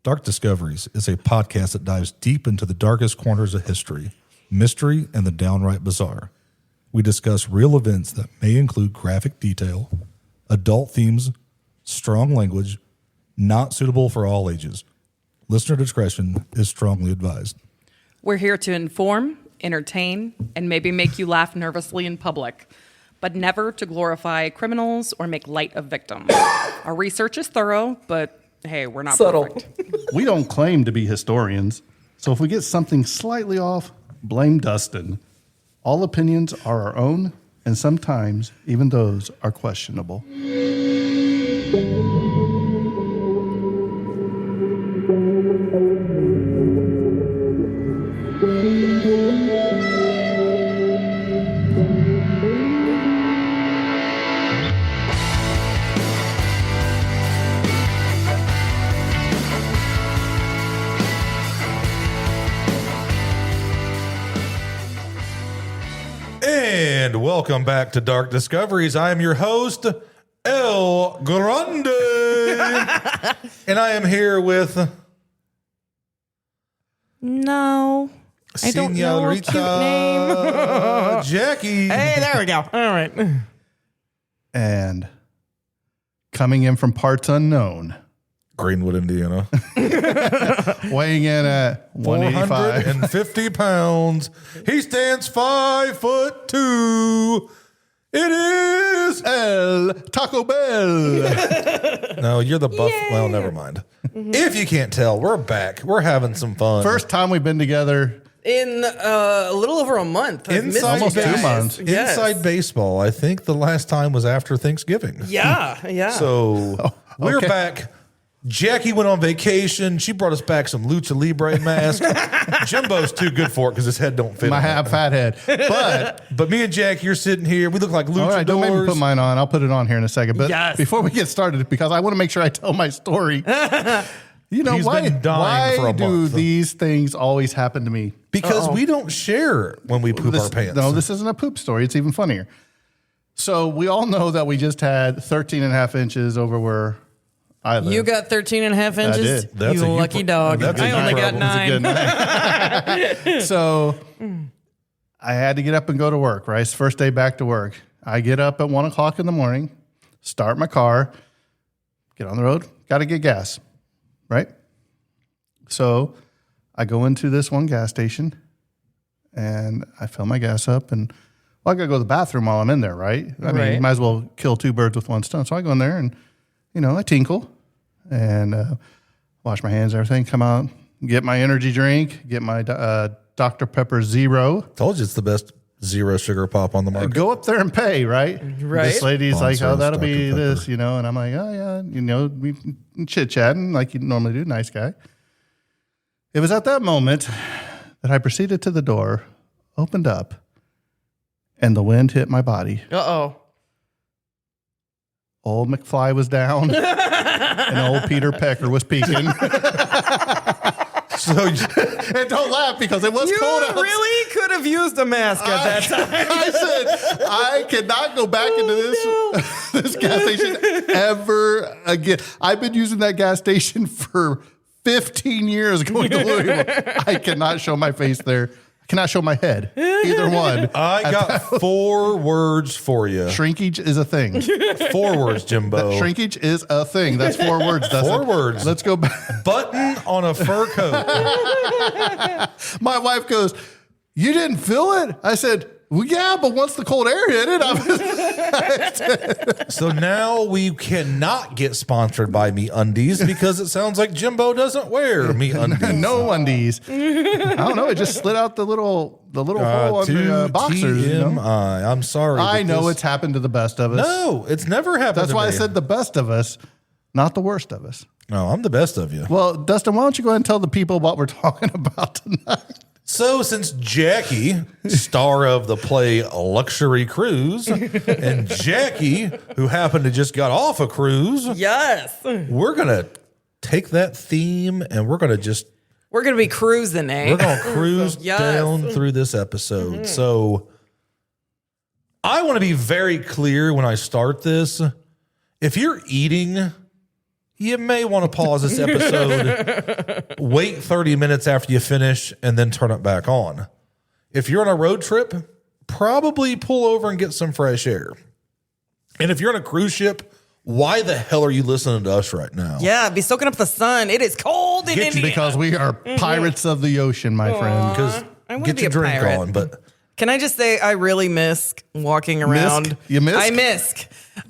Dark Discoveries is a podcast that dives deep into the darkest corners of history, mystery, and the downright bizarre. We discuss real events that may include graphic detail, adult themes, strong language, not suitable for all ages. Listener discretion is strongly advised. We're here to inform, entertain, and maybe make you laugh nervously in public, but never to glorify criminals or make light of victims. Our research is thorough, but hey, we're not perfect. We don't claim to be historians, so if we get something slightly off, blame Dustin. All opinions are our own, and sometimes even those are questionable. And welcome back to Dark Discoveries. I am your host, El Grande. And I am here with... No, I don't know a cute name. Jackie. Hey, there we go. All right. And coming in from parts unknown, Greenwood, Indiana. weighing in at 185. 450 pounds. He stands 5'2". It is El Taco Bell. No, you're the buff. Yay. Well, never mind. If you can't tell, we're back. We're having some fun. First time we've been together. In a little over a month. I've missed Inside you almost 2 guys. months. Yes. Inside baseball. I think the last time was after Thanksgiving. Yeah. So we're okay. back. Jackie went on vacation. She brought us back some Lucha Libre masks. Jimbo's too good for it because his head don't fit. My on it. fat head. But me and Jackie are sitting here. We look like luchadors. All right, don't make me put mine on. I'll put it on here in a second. But Yes. before we get started, because I want to make sure I tell my story. You know, He's why, been dying for why a do month. these things always happen to me? Because we don't share when we poop our pants. No, this isn't a poop story. It's even funnier. So we all know that we just had 13 and a half inches over where I live. You got 13 and a half inches? did. That's you a you lucky pro- dog. that's a I you only got problem. It's a good 9. night. So I had to get up and go to work, right? It's the first day back to work. I get up at 1 o'clock in the morning, start my car, get on the road, got to get gas, right? So I go into this one gas station and I fill my gas up and I got to go to the bathroom while I'm in there, right? I mean, you might as well kill 2 birds with 1 stone. So I go in there and, I tinkle and wash my hands and everything, come out, get my energy drink, get my Dr. Pepper Zero. Told you it's the best zero sugar pop on the market. Go up there and pay, right? Right. This lady's like, Sponsor oh, that'll Dr. be Pepper. this, and I'm like, oh, yeah, we chit-chatting like you normally do, nice guy. It was at that moment that I proceeded to the door, opened up, and the wind hit my body. Uh-oh. Old McFly was down, and old Peter Pecker was peeking. And don't laugh because it was You cold outside. really could have used a mask at that time. I said, I cannot go back into this gas station ever again. I've been using that gas station for 15 years going to Louisville. I cannot show my face there. I cannot show my head. Either one. I got 4 words for you. Shrinkage is a thing. 4 words, Jimbo. Shrinkage is a thing. That's 4 words, Dustin. 4 words. Let's go back. Button on a fur coat. My wife goes, you didn't feel it? I said, well, yeah, but once the cold air hit it, So now we cannot get sponsored by Me Undies because it sounds like Jimbo doesn't wear Me Undies. no undies. I don't know. It just slid out the little hole on the boxers. TMI. I'm sorry. I but know this- it's happened to the best of us. No, it's never happened That's to why me. I said the best of us, not the worst of us. No, I'm the best of you. Well, Dustin, why don't you go ahead and tell the people what we're talking about tonight? So since Jackie, star of the play Luxury Cruise, and Jackie, who happened to just got off a cruise, Yes. we're going to take that theme and we're going to be cruising, eh? we're going to cruise Yes. down through this episode. So I want to be very clear when I start this. If you're eating you may want to pause this episode, wait 30 minutes after you finish, and then turn it back on. If you're on a road trip, probably pull over and get some fresh air. And if you're on a cruise ship, why the hell are you listening to us right now? Yeah, be soaking up the sun. It is cold in India. Because we are pirates of the ocean, my friend. Because I wanna get be your a drink pirate. on, but Can I just say I really miss walking around? You miss?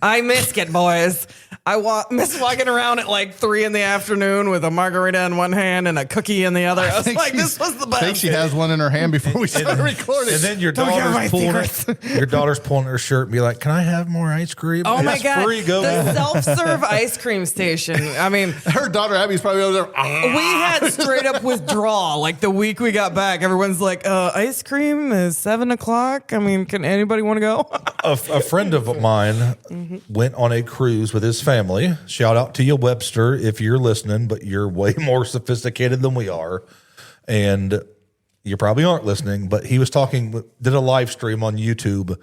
I miss it, boys. I miss walking around at like 3 p.m. with a margarita in one hand and a cookie in the other. I was like, this was the best. I think she has one in her hand before we started recording. And then your Don't get my daughter's pulling her shirt and be like, "Can I have more ice cream?" Oh my It's God. free, go. The self-serve ice cream station. I mean, Her daughter Abby's probably over there. we had straight up withdrawal. Like the week we got back, everyone's like, ice cream is 7:00. I mean, can anybody want to go? A friend of mine went on a cruise with his family. Shout out to you, Webster, if you're listening, but you're way more sophisticated than we are. And you probably aren't listening, but he was talking, did a live stream on YouTube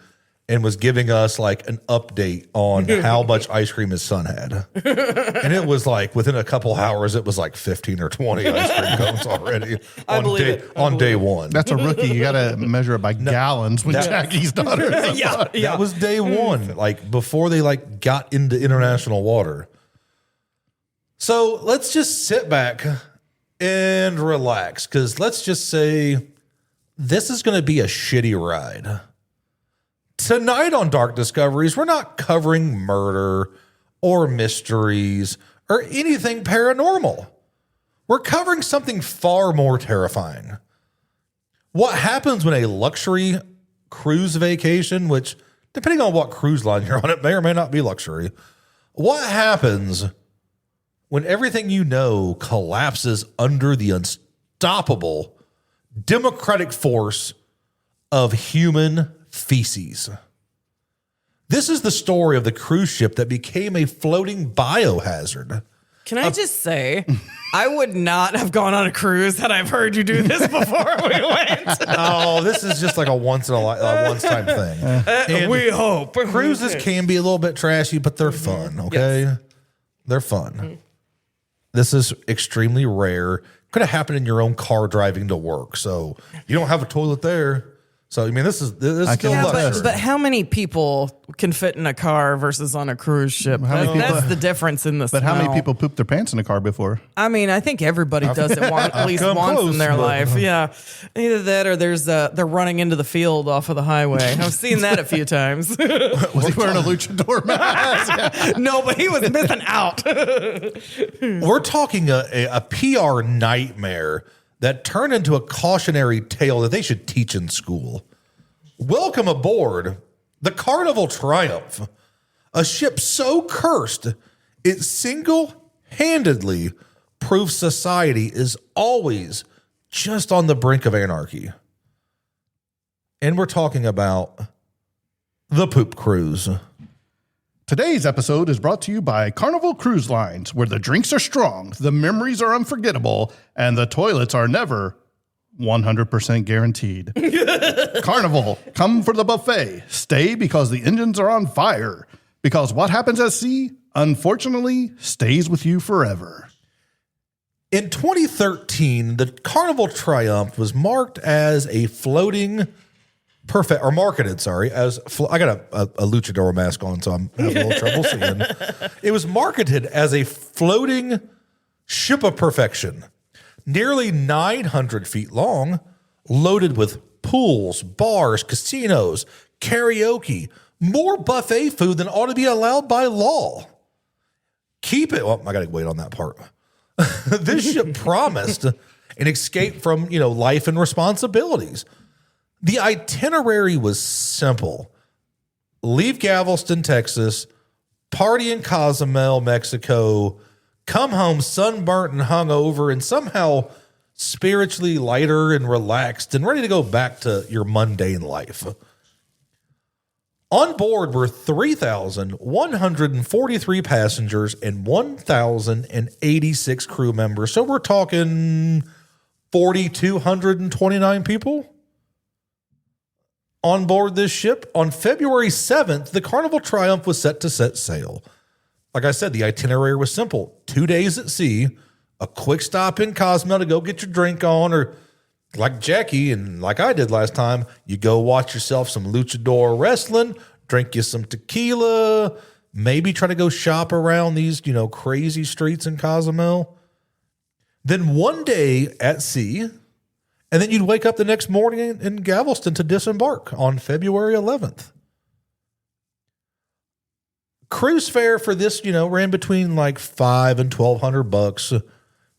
and was giving us like an update on how much ice cream his son had. And it was like within a couple hours, it was like 15 or 20 ice cream cones already on day one. That's a rookie. You got to measure it by gallons with Jackie's daughter. That was day one, like before they like got into international water. So let's just sit back and relax, because let's just say this is going to be a shitty ride. Tonight on Dark Discoveries, we're not covering murder or mysteries or anything paranormal. We're covering something far more terrifying. What happens when a luxury cruise vacation, which depending on what cruise line you're on, it may or may not be luxury. What happens when everything you know collapses under the unstoppable democratic force of human feces? This is the story of the cruise ship that became a floating biohazard. Can I just say, I would not have gone on a cruise had I've heard you do this before we went. Oh, this is just like a once-time thing. And we hope. Cruises can be a little bit trashy, but they're fun, okay? Yes. They're fun. This is extremely rare. Could have happened in your own car driving to work, so you don't have a toilet there. So, I mean, this is still luxury. But how many people can fit in a car versus on a cruise ship? That's the difference in the But how many smell. people pooped their pants in a car before? I mean, I think everybody does it at least come once close, in their but- life. Yeah. Either that or they're running into the field off of the highway. I've seen that a few times. Was he wearing a luchador mask? No, but he was missing out. We're talking a PR nightmare that turned into a cautionary tale that they should teach in school. Welcome aboard the Carnival Triumph, a ship so cursed it single-handedly proves society is always just on the brink of anarchy. And we're talking about the Poop Cruise. Today's episode is brought to you by Carnival Cruise Lines, where the drinks are strong, the memories are unforgettable, and the toilets are never 100% guaranteed. Carnival, come for the buffet. Stay because the engines are on fire. Because what happens at sea, unfortunately, stays with you forever. In 2013, the Carnival Triumph was marked as a floating marketed as I got a luchador mask on, so I'm having a little trouble seeing. It was marketed as a floating ship of perfection, nearly 900 feet long, loaded with pools, bars, casinos, karaoke, more buffet food than ought to be allowed by law. Keep it. Well, I got to wait on that part. This ship promised an escape from, life and responsibilities. The itinerary was simple. Leave Galveston, Texas, party in Cozumel, Mexico, come home sunburnt and hungover and somehow spiritually lighter and relaxed and ready to go back to your mundane life. On board were 3,143 passengers and 1,086 crew members. So we're talking 4,229 people on board this ship. On February 7th, the Carnival Triumph was set to set sail. Like I said, the itinerary was simple. 2 days at sea, a quick stop in Cozumel to go get your drink on, or like Jackae and like I did last time, you go watch yourself some luchador wrestling, drink you some tequila, maybe try to go shop around these, crazy streets in Cozumel. Then one day at sea, and then you'd wake up the next morning in Galveston to disembark on February 11th. Cruise fare for this, ran between like $500 and $1,200.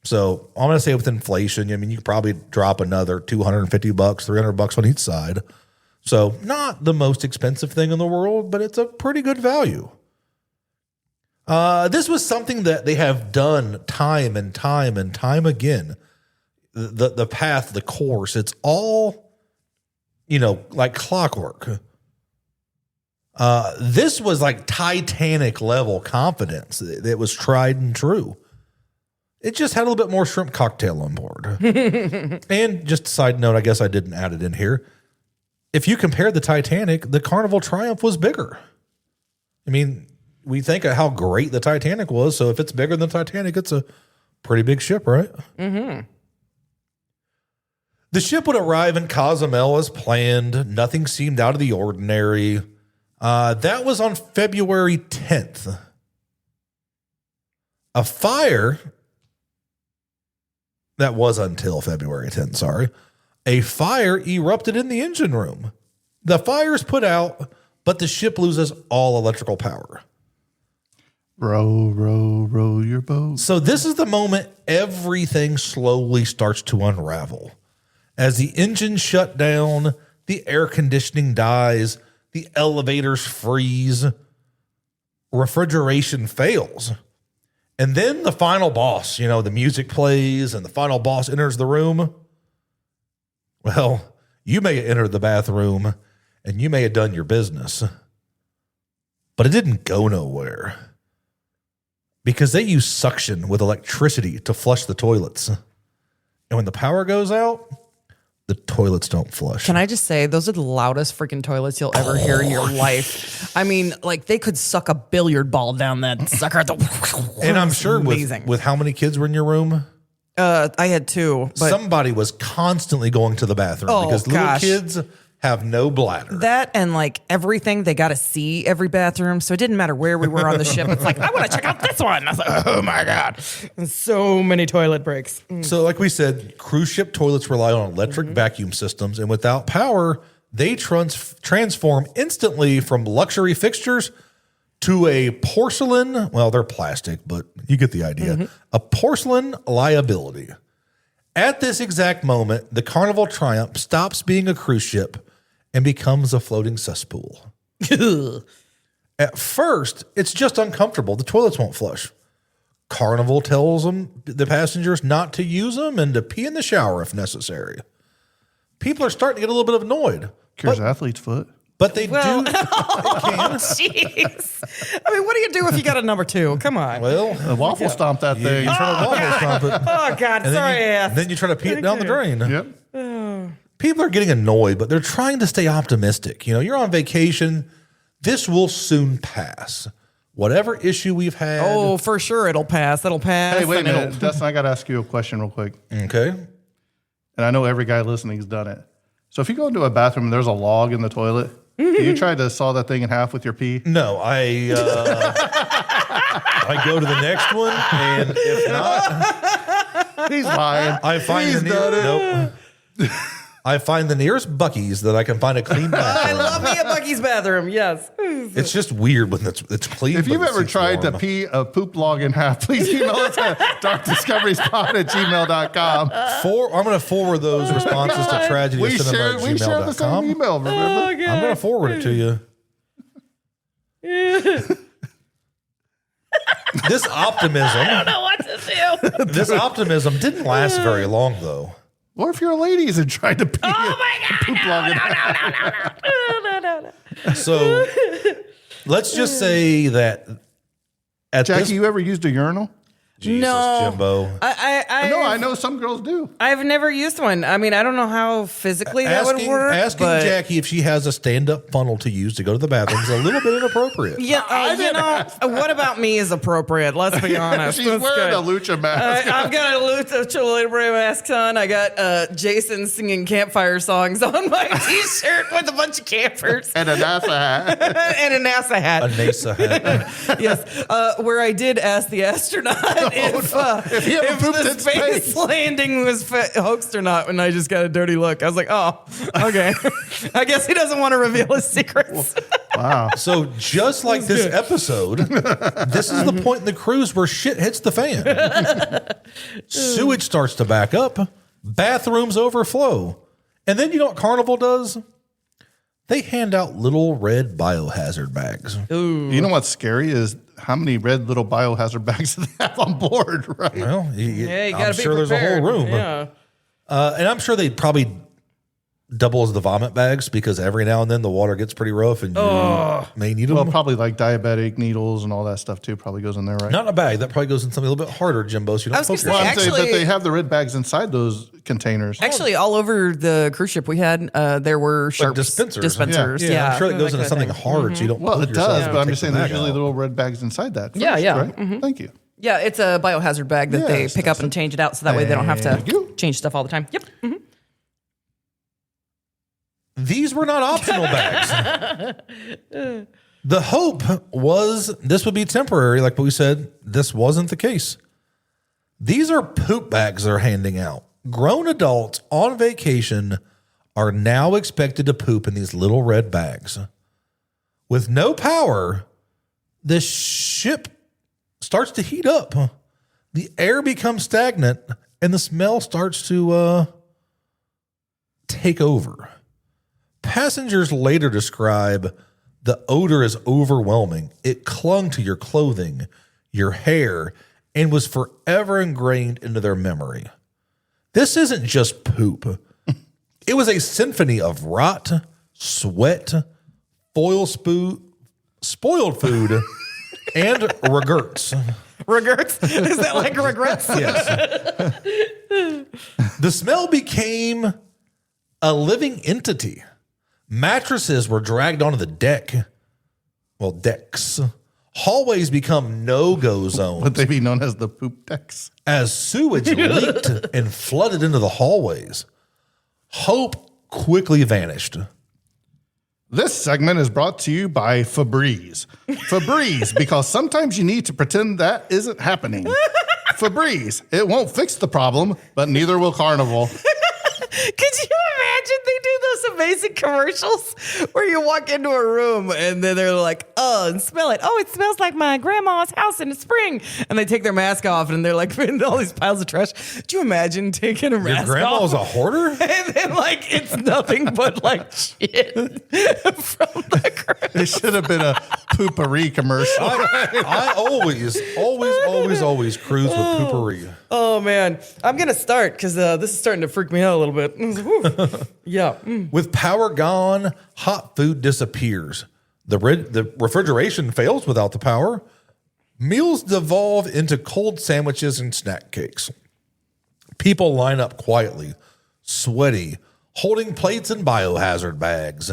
So I'm going to say with inflation, you could probably drop another $250, $300 on each side. So not the most expensive thing in the world, but it's a pretty good value. This was something that they have done time and time and time again. The path, the course, it's all, like clockwork. This was like Titanic level confidence. It was tried and true. It just had a little bit more shrimp cocktail on board. And just a side note, I guess I didn't add it in here. If you compare the Titanic, the Carnival Triumph was bigger. We think of how great the Titanic was. So if it's bigger than the Titanic, it's a pretty big ship, right? Mm-hmm. The ship would arrive in Cozumel as planned. Nothing seemed out of the ordinary. That was on February 10th. A fire, that was until February 10th, sorry. A fire erupted in the engine room. The fire is put out, but the ship loses all electrical power. Row, row, row your boat. So this is the moment everything slowly starts to unravel. As the engine shut down, the air conditioning dies, the elevators freeze, refrigeration fails. And then the final boss, the music plays and the final boss enters the room. Well, you may have entered the bathroom and you may have done your business, but it didn't go nowhere. Because they use suction with electricity to flush the toilets. And when the power goes out, the toilets don't flush. Can I just say, those are the loudest freaking toilets you'll ever hear in your life. They could suck a billiard ball down that sucker. And I'm sure with how many kids were in your room? I had 2. But Somebody was constantly going to the bathroom because little kids have no bladder. That and everything, they got to see every bathroom. So it didn't matter where we were on the ship. It's like, I want to check out this one. I was like, oh my God. So many toilet breaks. So like we said, cruise ship toilets rely on electric vacuum systems. And without power, they transform instantly from luxury fixtures to a porcelain, well, they're plastic, but you get the idea, a porcelain liability. At this exact moment, the Carnival Triumph stops being a cruise ship and becomes a floating cesspool. At first, it's just uncomfortable. The toilets won't flush. Carnival tells the passengers not to use them and to pee in the shower if necessary. People are starting to get a little bit annoyed. Cures athlete's foot. But they do. It can. Jeez. What do you do if you got a number 2? Come on. Well, Waffle stomp that thing. You try to waffle stomp it. Oh, God. And Sorry, then you try to pee it down the drain. Yep. People are getting annoyed, but they're trying to stay optimistic. You're on vacation. This will soon pass. Whatever issue we've had. Oh, for sure. It'll pass. It'll pass. Hey, wait a minute. Dustin, I got to ask you a question real quick. Okay. And I know every guy listening's done it. So if you go into a bathroom and there's a log in the toilet, do you try to saw that thing in half with your pee? No, I go to the next one, and if not, He's lying. I find I find the nearest Buc-ee's that I can find a clean bathroom. I love me a Buc-ee's bathroom. Yes. It's just weird when it's clean. If you've but ever it's tried to warm. pee a poop log in half, please email us at darkdiscoveriespod@gmail.com. I'm going to forward those responses to tragedy We share the same email, remember? I'm going to forward it to you. This optimism. I don't know what to do. This optimism didn't last very long, though. Or if you're a ladies and tried to pee a poop log in half. No. So let's just say that at Jackie, this, you ever used a urinal? Jesus, No. Jimbo. No, I know some girls do. I've never used one. I mean, I don't know how physically that would work. Asking but Jackie if she has a stand-up funnel to use to go to the bathroom is a little bit inappropriate. Yeah, you know, what about me is appropriate? Let's be honest. She's That's wearing good. a lucha mask. I've got a lucha libre mask on. I got Jason singing campfire songs on my T-shirt with a bunch of campers and a NASA hat. and a NASA hat. A NASA hat. Yes, where I did ask the astronaut if he ever pooped the in space space. landing was hoaxed or not, and I just got a dirty look. I was like, oh, okay. I guess he doesn't want to reveal his secrets. Wow. So just like this episode, this is the point in the cruise where shit hits the fan. Sewage starts to back up. Bathrooms overflow. And then you know what Carnival does? They hand out little red biohazard bags. You know what's scary is how many red little biohazard bags they have on board, right? Well, Yeah, you I'm gotta be sure there's a whole prepared. room. Yeah. And I'm sure they'd probably double as the vomit bags because every now and then the water gets pretty rough and you may need them. Well, probably like diabetic needles and all that stuff too probably goes in there, right? Not in a bag. That probably goes in something a little bit harder, Jimbo, so you I don't was poke gonna yourself. say, I'm saying, but actually- they have the red bags inside those containers. Actually, all over the cruise ship we had, there were sharp dispensers. Yeah, I'm sure it goes that into kind something of thing. hard so you don't Well, poke it yourself does, and but I'm take just the saying there's bag usually out. little red bags inside that. First, Yeah, yeah. Right? Thank you. Yeah, it's a biohazard bag that they Yes, pick up and change it out so that way they don't have Thank to you. change stuff all the time. Yep. Mhm. These were not optional bags. The hope was this would be temporary, like what we said. This wasn't the case. These are poop bags they're handing out. Grown adults on vacation are now expected to poop in these little red bags. With no power, the ship starts to heat up. The air becomes stagnant, and the smell starts to take over. Passengers later describe the odor as overwhelming. It clung to your clothing, your hair, and was forever ingrained into their memory. This isn't just poop. It was a symphony of rot, sweat, spoiled food, and regrets. Regrets? Is that like regrets? Yes. The smell became a living entity. Mattresses were dragged onto the deck. Well, decks. Hallways become no-go zones Would they be known as the poop decks? as sewage leaked and flooded into the hallways. Hope quickly vanished. This segment is brought to you by Febreze. Febreze, because sometimes you need to pretend that isn't happening. Febreze, it won't fix the problem, but neither will Carnival. Could you imagine they do those amazing commercials where you walk into a room and then they're like, oh, and smell it. Oh, it smells like my grandma's house in the spring. And they take their mask off and they're like in all these piles of trash. Do you imagine taking a Your mask grandma off? was a hoarder? And then like it's nothing but like shit from the cruise. It should have been a poopery commercial. I always cruise with poopery. Oh man, I'm gonna start because this is starting to freak me out a little bit. Whew. Yeah. With power gone, hot food disappears. The refrigeration fails without the power. Meals devolve into cold sandwiches and snack cakes. People line up quietly, sweaty, holding plates and biohazard bags,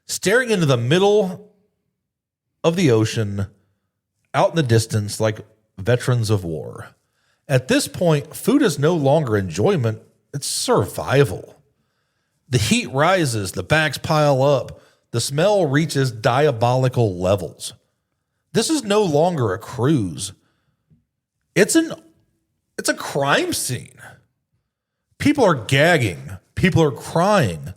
staring into the middle of the ocean, out in the distance like veterans of war. At this point, food is no longer enjoyment, it's survival. The heat rises, the bags pile up, the smell reaches diabolical levels. This is no longer a cruise. It's a crime scene. People are gagging, people are crying,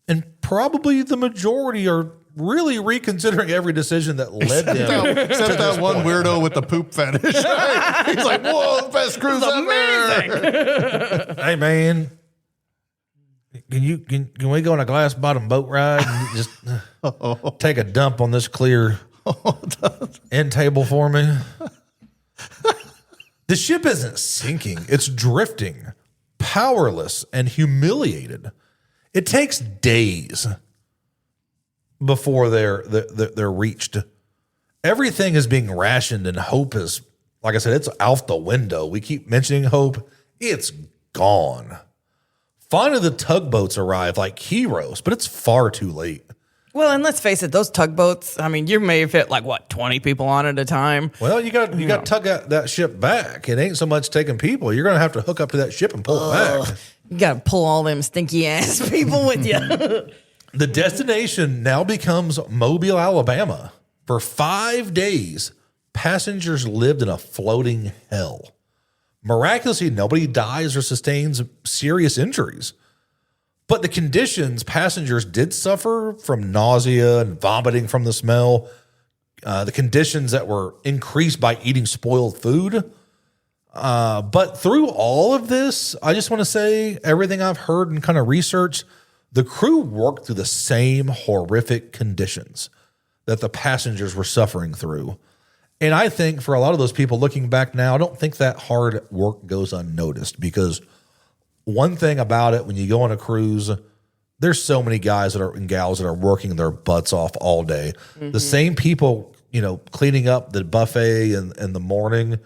and probably the majority are really reconsidering every decision that led them. Except that one weirdo with the poop fetish. Right? He's like, whoa, best cruise ever. Hey man, can we go on a glass bottom boat ride and just take a dump on this clear end table for me? The ship isn't sinking, it's drifting, powerless and humiliated. It takes days before they're reached. Everything is being rationed and hope is like I said, it's out the window. We keep mentioning hope. It's gone. Finally, the tugboats arrive like heroes, but it's far too late. Well, and let's face it, those tugboats, I mean, you may fit 20 people on at a time. Well, you got to tug that ship back. It ain't so much taking people. You're going to have to hook up to that ship and pull it back. You got to pull all them stinky ass people with you. The destination now becomes Mobile, Alabama. For 5 days, passengers lived in a floating hell. Miraculously, nobody dies or sustains serious injuries. But the conditions, passengers did suffer from nausea and vomiting from the smell. The conditions that were increased by eating spoiled food. But through all of this, I just want to say everything I've heard and kind of researched, the crew worked through the same horrific conditions that the passengers were suffering through. And I think for a lot of those people looking back now, I don't think that hard work goes unnoticed, because one thing about it, when you go on a cruise, there's so many guys and gals that are working their butts off all day. Mm-hmm. The same people, cleaning up the buffet in the morning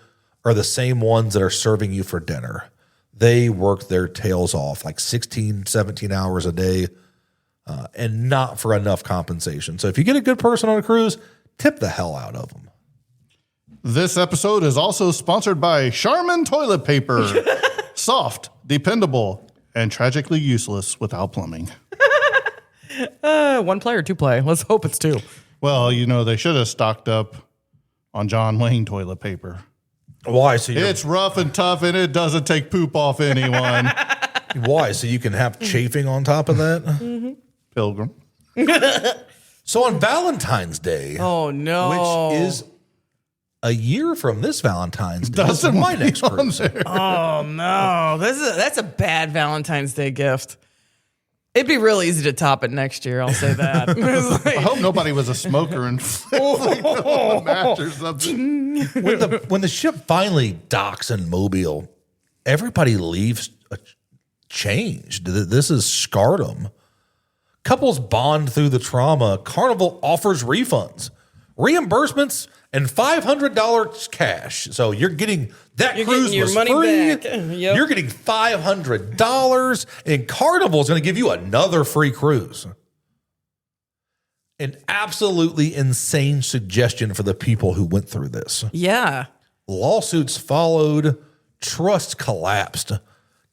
are the same ones that are serving you for dinner. They work their tails off 16, 17 hours a day, and not for enough compensation. So if you get a good person on a cruise, tip the hell out of them. This episode is also sponsored by Charmin toilet paper. Soft, dependable, and tragically useless without plumbing. 1 play or 2 play? Let's hope it's 2. Well, they should have stocked up on John Wayne toilet paper. Why? So it's rough and tough, and it doesn't take poop off anyone. Why? So you can have chafing on top of that? Mm-hmm. Pilgrim. So on Valentine's Day, oh no, which is a year from this Valentine's Day, Dustin my next cruise. Oh no, that's a bad Valentine's Day gift. It'd be real easy to top it next year. I'll say that. I hope nobody was a smoker and a match or something. When the ship finally docks in Mobile, everybody leaves changed. This is stardom. Couples bond through the trauma. Carnival offers refunds, reimbursements, and $500 cash. So you're getting cruise getting your was money free. back. Yep. You're getting $500, and Carnival is going to give you another free cruise. An absolutely insane suggestion for the people who went through this. Yeah. Lawsuits followed. Trust collapsed.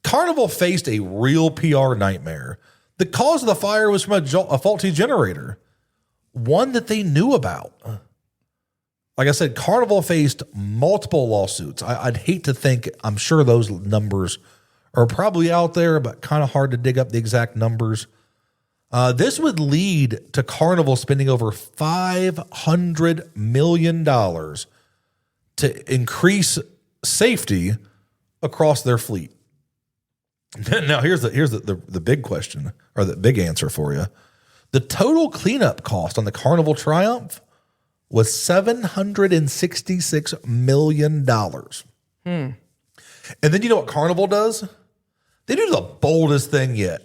Carnival faced a real PR nightmare. The cause of the fire was from a faulty generator, one that they knew about. Like I said, Carnival faced multiple lawsuits. I'd hate to think, I'm sure those numbers are probably out there, but kind of hard to dig up the exact numbers. This would lead to Carnival spending over $500 million to increase safety across their fleet. Now, here's the big question, or the big answer for you. The total cleanup cost on the Carnival Triumph was $766 million. And then you know what Carnival does? They do the boldest thing yet.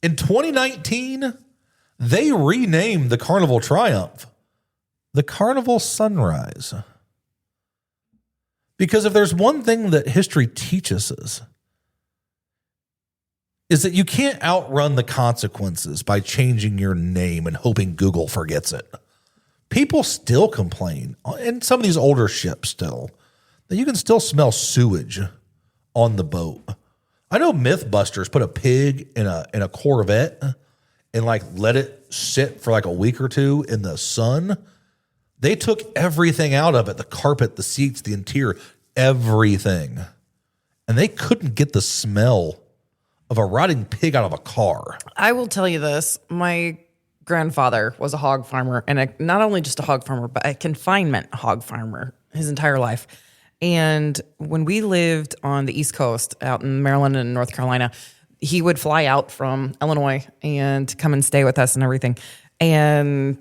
In 2019, they renamed the Carnival Triumph the Carnival Sunrise. Because if there's one thing that history teaches us, is that you can't outrun the consequences by changing your name and hoping Google forgets it. People still complain, and some of these older ships still, that you can still smell sewage on the boat. I know Mythbusters put a pig in a Corvette and let it sit for a week or two in the sun. They took everything out of it, the carpet, the seats, the interior, everything. And they couldn't get the smell of a rotting pig out of a car. I will tell you this. My grandfather was a hog farmer, and not only just a hog farmer, but a confinement hog farmer his entire life. And when we lived on the East Coast out in Maryland and North Carolina, he would fly out from Illinois and come and stay with us and everything. And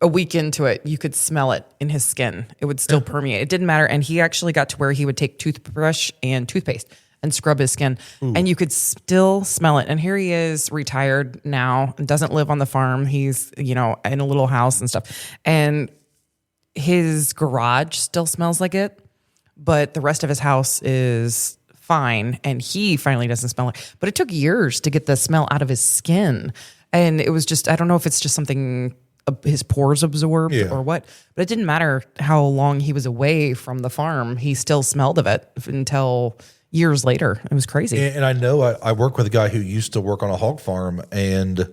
a week into it, you could smell it in his skin. It would still permeate. It didn't matter. And he actually got to where he would take toothbrush and toothpaste and scrub his skin. Ooh. And you could still smell it. And here he is, retired now, doesn't live on the farm. He's, in a little house and stuff. And his garage still smells like it, but the rest of his house is fine, and he finally doesn't smell it. But it took years to get the smell out of his skin, and it was just, I don't know if it's just something his pores absorbed or what, but it didn't matter how long he was away from the farm. He still smelled of it until years later. It was crazy. And I know I work with a guy who used to work on a hog farm, and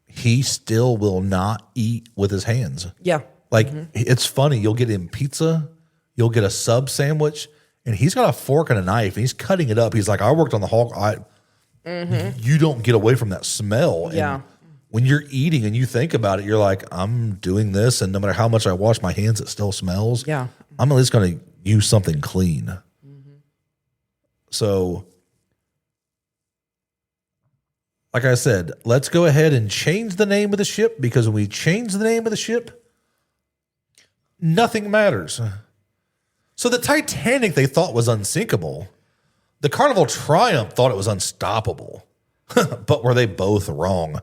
he still will not eat with his hands. Yeah. Like, it's funny. You'll get him pizza, you'll get a sub sandwich, and he's got a fork and a knife, and he's cutting it up. He's like, I worked on the hog. You don't get away from that smell. Yeah. And when you're eating and you think about it, you're like, I'm doing this, and no matter how much I wash my hands, it still smells. Yeah. I'm at least going to use something clean. So, like I said, let's go ahead and change the name of the ship, because when we change the name of the ship, nothing matters. So the Titanic they thought was unsinkable. The Carnival Triumph thought it was unstoppable. But were they both wrong?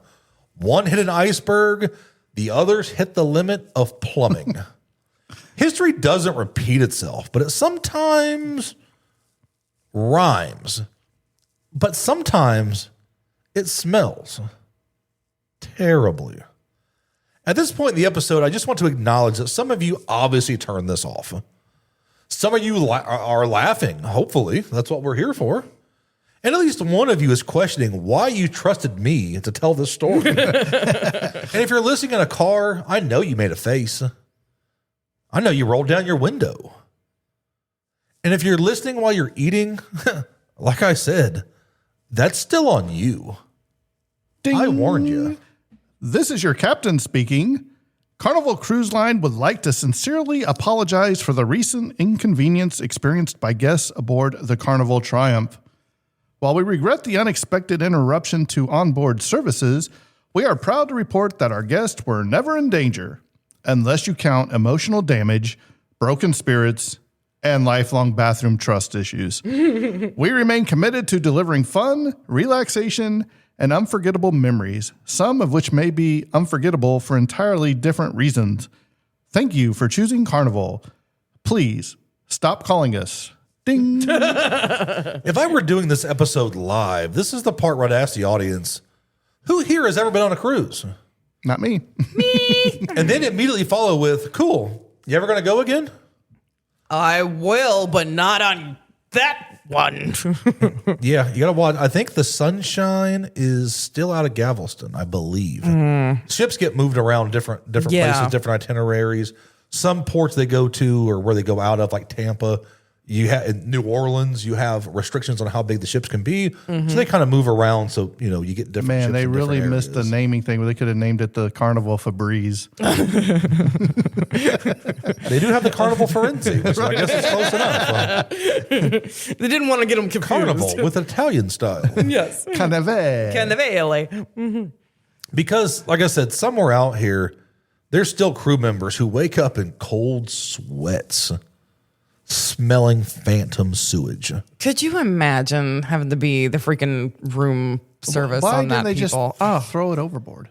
One hit an iceberg, the others hit the limit of plumbing. History doesn't repeat itself, but it sometimes rhymes. But sometimes it smells terribly. At this point in the episode, I just want to acknowledge that some of you obviously turned this off. Some of you are laughing, hopefully. That's what we're here for. And at least one of you is questioning why you trusted me to tell this story. And if you're listening in a car, I know you made a face. I know you rolled down your window. And if you're listening while you're eating, like I said, that's still on you. Ding. I warned you. This is your captain speaking. Carnival Cruise Line would like to sincerely apologize for the recent inconvenience experienced by guests aboard the Carnival Triumph. While we regret the unexpected interruption to onboard services, we are proud to report that our guests were never in danger, unless you count emotional damage, broken spirits, and lifelong bathroom trust issues. We remain committed to delivering fun, relaxation, and unforgettable memories, some of which may be unforgettable for entirely different reasons. Thank you for choosing Carnival. Please stop calling us. Ding. If I were doing this episode live, this is the part where I'd ask the audience, who here has ever been on a cruise? Not me. And then immediately follow with, cool, you ever going to go again? I will, but not on that one. Yeah, you got to watch. I think the Sunshine is still out of Galveston, I believe. Ships get moved around different places, different itineraries. Some ports they go to or where they go out of, like Tampa. You have in New Orleans, you have restrictions on how big the ships can be. So they kind of move around. So, you get different ships. Man, they in really different missed the areas. naming thing where they could have named it the Carnival Febreze. They do have the Carnival Forense, so I guess it's close enough. They didn't want to get them confused. Carnival with Italian style. Yes. Carneve. Carnevale. Because, like I said, somewhere out here, there's still crew members who wake up in cold sweats, smelling phantom sewage. Could you imagine having to be the freaking room service Why on that didn't they people? just throw it overboard?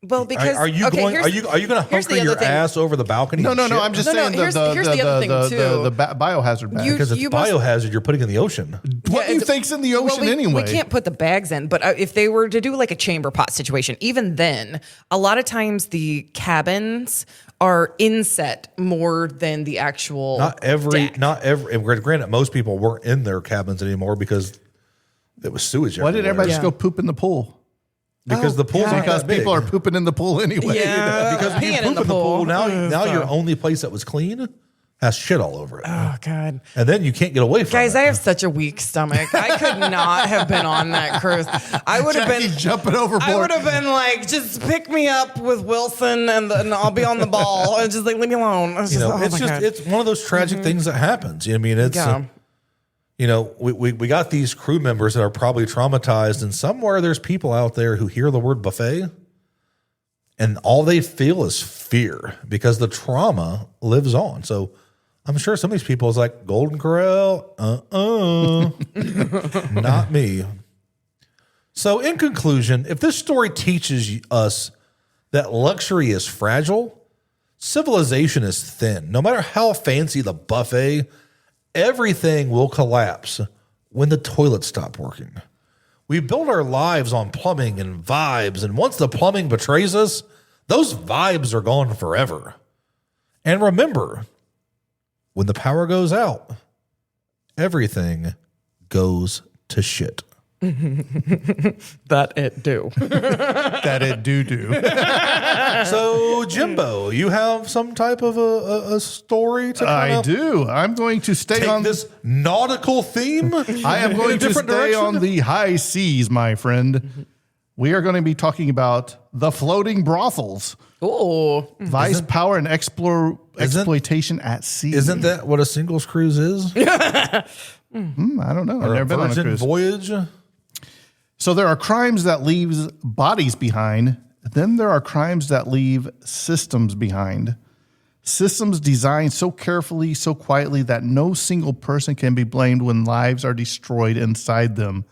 Well, because Are you going to hunker your ass over the balcony? No. and shit? I'm just No, saying here's the other thing, too. the biohazard bag. Because it's you must- biohazard you're putting in the ocean. What do you think's in the ocean anyway? We can't put the bags in, but if they were to do like a chamber pot situation, even then, a lot of times the cabins are inset more than the actual Not every. And granted, most people weren't in their cabins anymore because it was sewage. Why did everybody just Yeah. go poop in the pool? Because the pool's not Because that big. people are pooping in the pool anyway. Yeah. Because when you peeing poop in the pool, now your only place that was clean has shit all over it. Oh God. And then you can't get away from Guys, it. I have such a weak stomach. I could not have been on that cruise. I would have been Jackie jumping overboard. I would have been like, just pick me up with Wilson and I'll be on the ball. And just like, leave me alone. It's just, oh it's my just God. it's one of those tragic things that happens. I mean, it's Yeah. we got these crew members that are probably traumatized, and somewhere there's people out there who hear the word buffet, and all they feel is fear because the trauma lives on. So I'm sure some of these people is like Golden Corral, not me. So in conclusion, if this story teaches us that luxury is fragile, civilization is thin. No matter how fancy the buffet, everything will collapse when the toilets stop working. We build our lives on plumbing and vibes, and once the plumbing betrays us, those vibes are gone forever. And remember, when the power goes out, everything goes to shit. That it do. That it do. So, Jimbo, you have some type of a story to kind I of do. I'm going to stay take on this nautical theme? I am going to stay on the high seas, my friend. We are going to be talking about the floating brothels. Oh, Vice, power, and exploitation at sea. Isn't that what a singles cruise is? I don't know. I've Or never been on a virgin cruise. voyage? So there are crimes that leave bodies behind. Then there are crimes that leave systems behind. Systems designed so carefully, so quietly that no single person can be blamed when lives are destroyed inside them.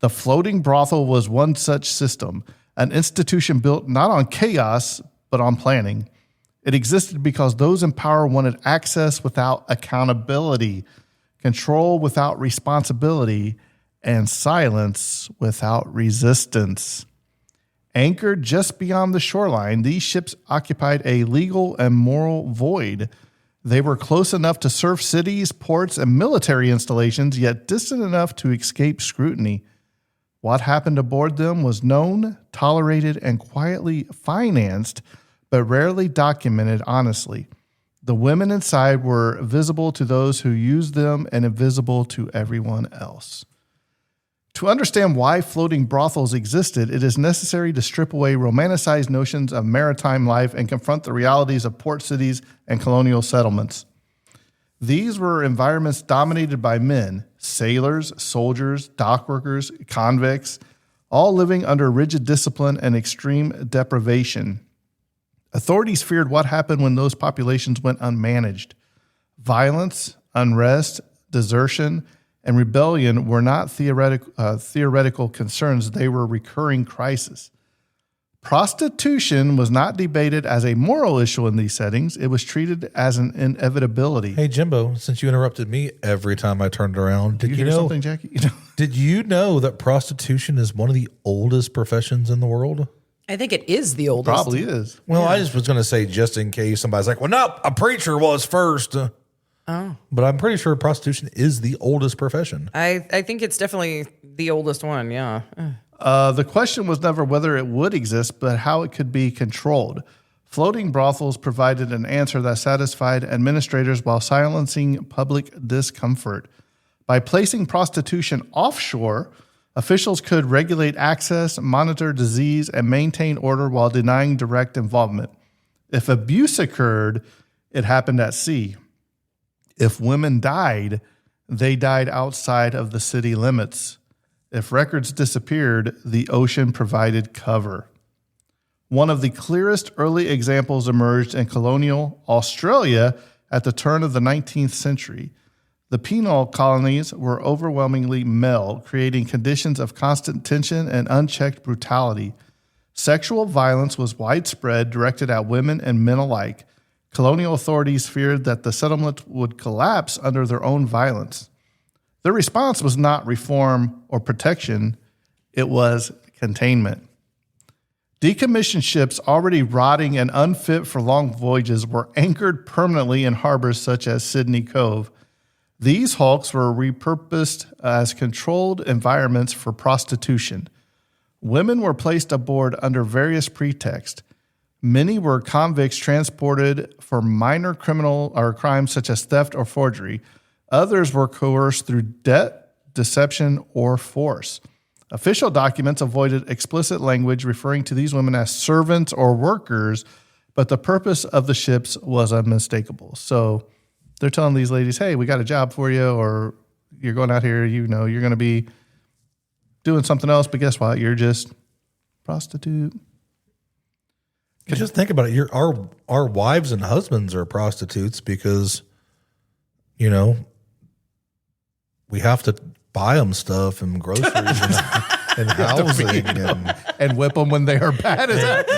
The floating brothel was one such system, an institution built not on chaos, but on planning. It existed because those in power wanted access without accountability, control without responsibility, and silence without resistance. Anchored just beyond the shoreline, these ships occupied a legal and moral void. They were close enough to serve cities, ports, and military installations, yet distant enough to escape scrutiny. What happened aboard them was known, tolerated, and quietly financed, but rarely documented honestly. The women inside were visible to those who used them and invisible to everyone else. To understand why floating brothels existed, it is necessary to strip away romanticized notions of maritime life and confront the realities of port cities and colonial settlements. These were environments dominated by men, sailors, soldiers, dock workers, convicts, all living under rigid discipline and extreme deprivation. Authorities feared what happened when those populations went unmanaged. Violence, unrest, desertion, and rebellion were not theoretical concerns. They were recurring crises. Prostitution was not debated as a moral issue in these settings. It was treated as an inevitability. Hey, Jimbo, since you interrupted me every time I turned around, Did you hear something, Jackie? Did you know that prostitution is one of the oldest professions in the world? I think it is the oldest. Probably is. Well, I just was going to say, just in case somebody's like, well, no, a preacher was first. But I'm pretty sure prostitution is the oldest profession. I think it's definitely the oldest one. Yeah. The question was never whether it would exist, but how it could be controlled. Floating brothels provided an answer that satisfied administrators while silencing public discomfort. By placing prostitution offshore, officials could regulate access, monitor disease, and maintain order while denying direct involvement. If abuse occurred, it happened at sea. If women died, they died outside of the city limits. If records disappeared, the ocean provided cover. One of the clearest early examples emerged in colonial Australia at the turn of the 19th century. The penal colonies were overwhelmingly male, creating conditions of constant tension and unchecked brutality. Sexual violence was widespread, directed at women and men alike. Colonial authorities feared that the settlement would collapse under their own violence. Their response was not reform or protection, it was containment. Decommissioned ships already rotting and unfit for long voyages were anchored permanently in harbors such as Sydney Cove. These hulks were repurposed as controlled environments for prostitution. Women were placed aboard under various pretexts. Many were convicts transported for minor criminal or crimes such as theft or forgery. Others were coerced through debt, deception, or force. Official documents avoided explicit language referring to these women as servants or workers, but the purpose of the ships was unmistakable. So they're telling these ladies, hey, we got a job for you, or you're going out here, you know, you're going to be doing something else, but guess what? You're just prostitute. Just think about it. Our wives and husbands are prostitutes because, you know, we have to buy them stuff and groceries. and housing and whip them when they are bad. Is that?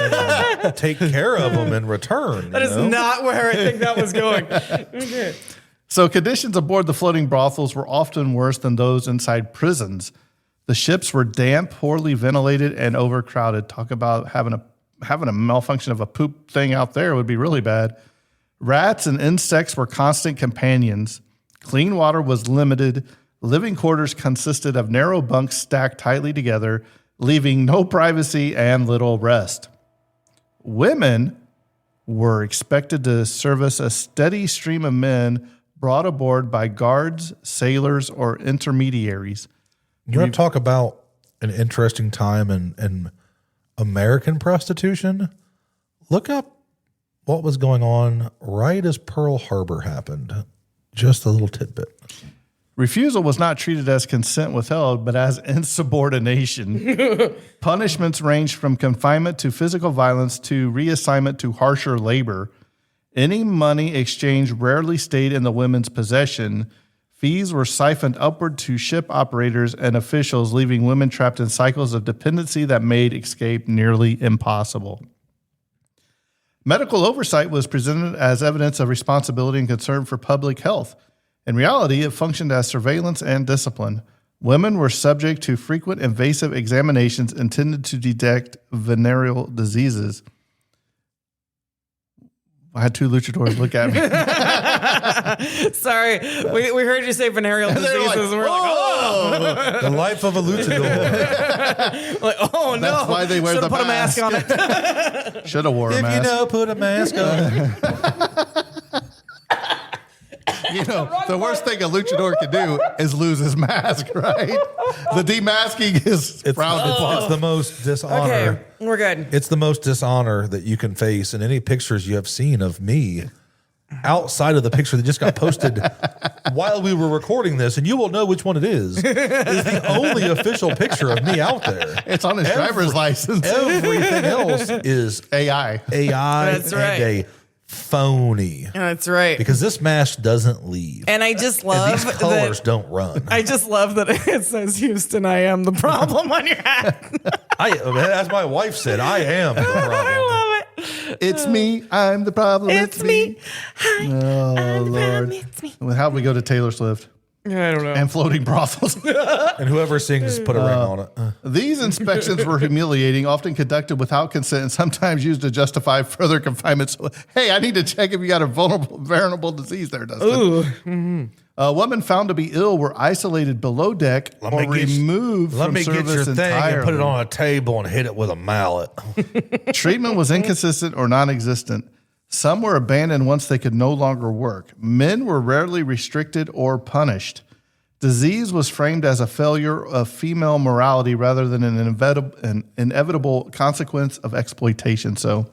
and take care of them in return. That is not where I think that was going. Okay. So conditions aboard the floating brothels were often worse than those inside prisons. The ships were damp, poorly ventilated, and overcrowded. Talk about having a malfunction of a poop thing out there would be really bad. Rats and insects were constant companions. Clean water was limited. Living quarters consisted of narrow bunks stacked tightly together, leaving no privacy and little rest. Women were expected to service a steady stream of men brought aboard by guards, sailors, or intermediaries. You want to talk about an interesting time in American prostitution? Look up what was going on right as Pearl Harbor happened. Just a little tidbit. Refusal was not treated as consent withheld, but as insubordination. Punishments ranged from confinement to physical violence to reassignment to harsher labor. Any money exchanged rarely stayed in the women's possession. Fees were siphoned upward to ship operators and officials, leaving women trapped in cycles of dependency that made escape nearly impossible. Medical oversight was presented as evidence of responsibility and concern for public health. In reality, it functioned as surveillance and discipline. Women were subject to frequent invasive examinations intended to detect venereal diseases. I had two luchadors look at me. Sorry, we heard you say venereal diseases, like, and we're like, oh. The life of a luchador. Like, oh no. That's why they wear Should've the put mask. a mask on it. Should have wore a mask. Put a mask on. The worst thing a luchador can do is lose his mask, right? The demasking is frowned upon. It's the most dishonor. Okay, we're good. It's the most dishonor that you can face in any pictures you have seen of me outside of the picture that just got posted while we were recording this, and you will know which one it is the only official picture of me out there. It's on his driver's license. Everything else is AI. That's right. and a phony. That's right. Because this mask doesn't leave. And I just love These colors that. don't run. I just love that it says Houston, I am the problem on your hat. As my wife said, I am the problem. I love it. It's me. I'm the problem. It's me. Hi. Oh, I'm the Lord. problem. It's me. Well, how'd we go to Taylor Swift I don't know. and floating brothels? And whoever sings, put a ring on it. These inspections were humiliating, often conducted without consent, and sometimes used to justify further confinement. So, hey, I need to check if you got a vulnerable disease there, Dustin. Ooh. Mm-hmm. Women found to be ill were isolated below deck or removed Let from me get your service thing entirely. and put it on a table and hit it with a mallet. Treatment was inconsistent or non-existent. Some were abandoned once they could no longer work. Men were rarely restricted or punished. Disease was framed as a failure of female morality rather than an inevitable consequence of exploitation. So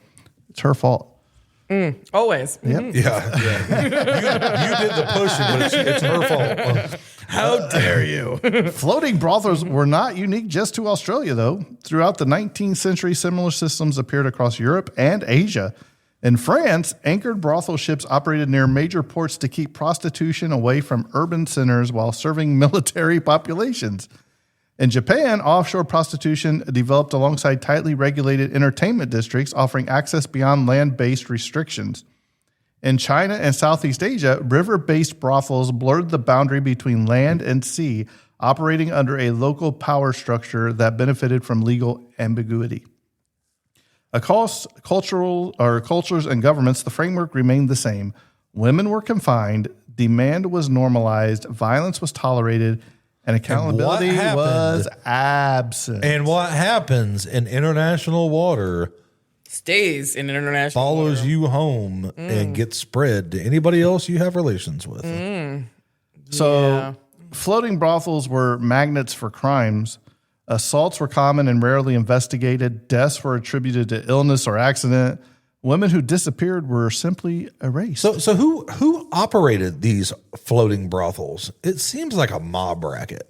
it's her fault. Always. Yep. Yeah. You did the pushing, but it's her fault. How dare you? Floating brothels were not unique just to Australia, though. Throughout the 19th century, similar systems appeared across Europe and Asia. In France, anchored brothel ships operated near major ports to keep prostitution away from urban centers while serving military populations. In Japan, offshore prostitution developed alongside tightly regulated entertainment districts, offering access beyond land-based restrictions. In China and Southeast Asia, river-based brothels blurred the boundary between land and sea, operating under a local power structure that benefited from legal ambiguity. Across cultures and governments, the framework remained the same. Women were confined, demand was normalized, violence was tolerated, and accountability was absent. And what happens in international water Stays in international follows water. you home and gets spread to anybody else you have relations with. So floating brothels were magnets for crimes. Assaults were common and rarely investigated. Deaths were attributed to illness or accident. Women who disappeared were simply erased. So who operated these floating brothels? It seems like a mob racket.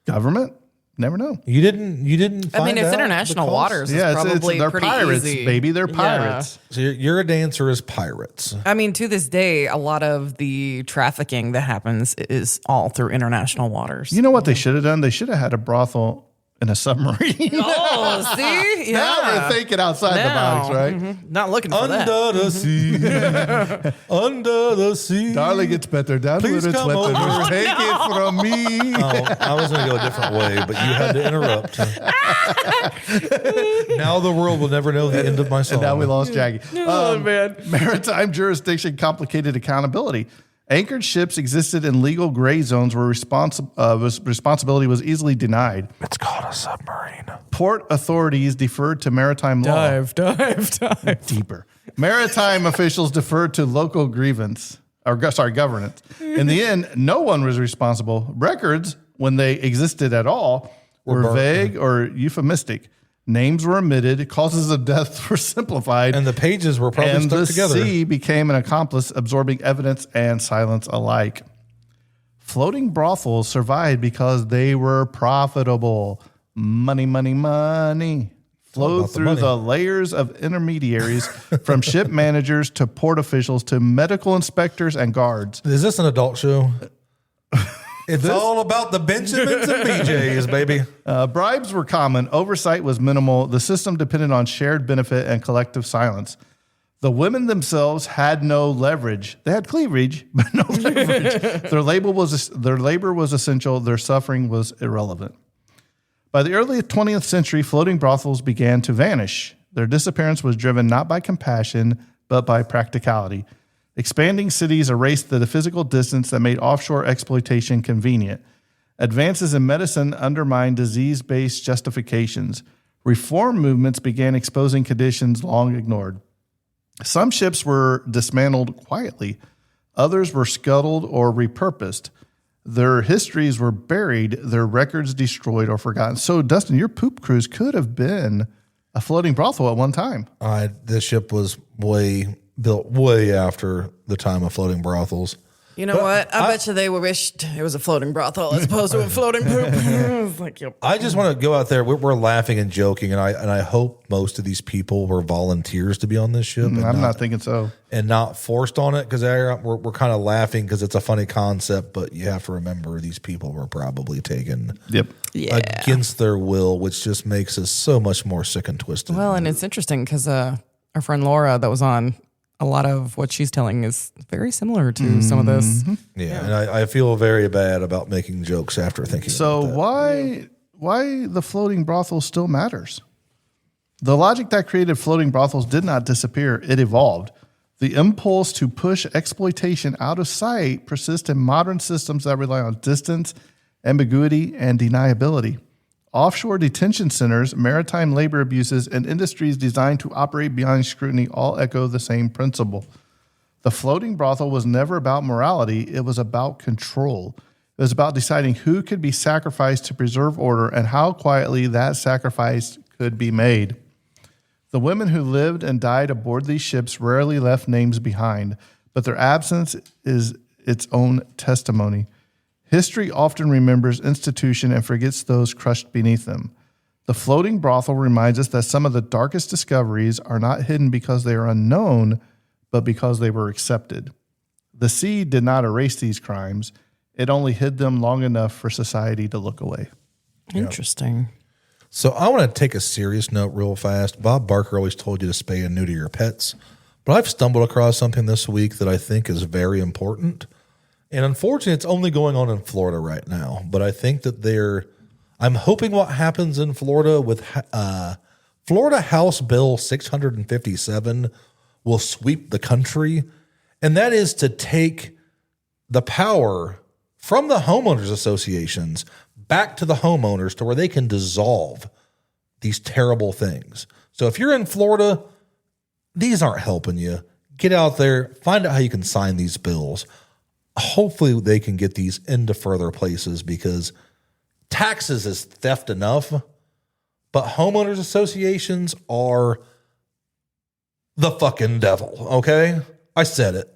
Government, Never know. You didn't find I mean, it's out international because- waters. Yeah, It's probably they're pretty pirates, easy. baby. They're Yeah. pirates. So your answer is pirates. I mean, to this day, a lot of the trafficking that happens is all through international waters. You know what they should have done? They should have had a brothel in a submarine. Oh, see? Now we're thinking outside the box, right? Mhm. Not looking for that. Under the sea, under the sea. Darling, it's better down Please where it's come wetter. over. Take it from me. Oh, I was going to go a different way, but you had to interrupt. Now the world will never know the end of my song. And now we lost Jackie. Oh, man. Maritime jurisdiction complicated accountability. Anchored ships existed in legal gray zones where responsibility was easily denied. It's called a submarine. Port authorities deferred to maritime law. Dive. Deeper. Maritime officials deferred to local governance. In the end, no one was responsible. Records, when they existed at all, were vague or euphemistic. Names were omitted, causes of death were simplified, And the pages were probably and stuck the together. sea became an accomplice, absorbing evidence and silence alike. Floating brothels survived because they were profitable. Money flowed about the through money. the layers of intermediaries, from ship managers to port officials to medical inspectors and guards. Is this an adult show? It's all about the Benjamins and BJs, baby. Bribes were common. Oversight was minimal. The system depended on shared benefit and collective silence. The women themselves had no leverage. They had cleavage, but no leverage. Their labor was essential. Their suffering was irrelevant. By the early 20th century, floating brothels began to vanish. Their disappearance was driven not by compassion, but by practicality. Expanding cities erased the physical distance that made offshore exploitation convenient. Advances in medicine undermined disease-based justifications. Reform movements began exposing conditions long ignored. Some ships were dismantled quietly. Others were scuttled or repurposed. Their histories were buried, their records destroyed or forgotten. So, Dustin, your poop cruise could have been a floating brothel at one time. This ship was built way after the time of floating brothels. You know what? I bet you they wished it was a floating brothel as opposed to a floating poop. It's like, yep. I just want to go out there. We're laughing and joking, and I hope most of these people were volunteers to be on this ship. I'm not thinking so. And not forced on it, because we're kind of laughing because it's a funny concept, but you have to remember these people were probably taken Yep. Yeah. against their will, which just makes us so much more sick and twisted. Well, and it's interesting because our friend Laura that was on, a lot of what she's telling is very similar to some of this. yeah, and I feel very bad about making jokes after thinking So about that. why the floating brothel still matters? The logic that created floating brothels did not disappear. It evolved. The impulse to push exploitation out of sight persists in modern systems that rely on distance, ambiguity, and deniability. Offshore detention centers, maritime labor abuses, and industries designed to operate beyond scrutiny all echo the same principle. The floating brothel was never about morality. It was about control. It was about deciding who could be sacrificed to preserve order and how quietly that sacrifice could be made. The women who lived and died aboard these ships rarely left names behind, but their absence is its own testimony. History often remembers institution and forgets those crushed beneath them. The floating brothel reminds us that some of the darkest discoveries are not hidden because they are unknown, but because they were accepted. The sea did not erase these crimes. It only hid them long enough for society to look away. Interesting. So I want to take a serious note real fast. Bob Barker always told you to spay and neuter your pets, but I've stumbled across something this week that I think is very important. And unfortunately, it's only going on in Florida right now. But I think that I'm hoping what happens in Florida with Florida House Bill 657 will sweep the country. And that is to take the power from the homeowners associations back to the homeowners to where they can dissolve these terrible things. So if you're in Florida, these aren't helping you. Get out there, find out how you can sign these bills. Hopefully they can get these into further places, because taxes is theft enough, but homeowners associations are the fucking devil, okay? I said it.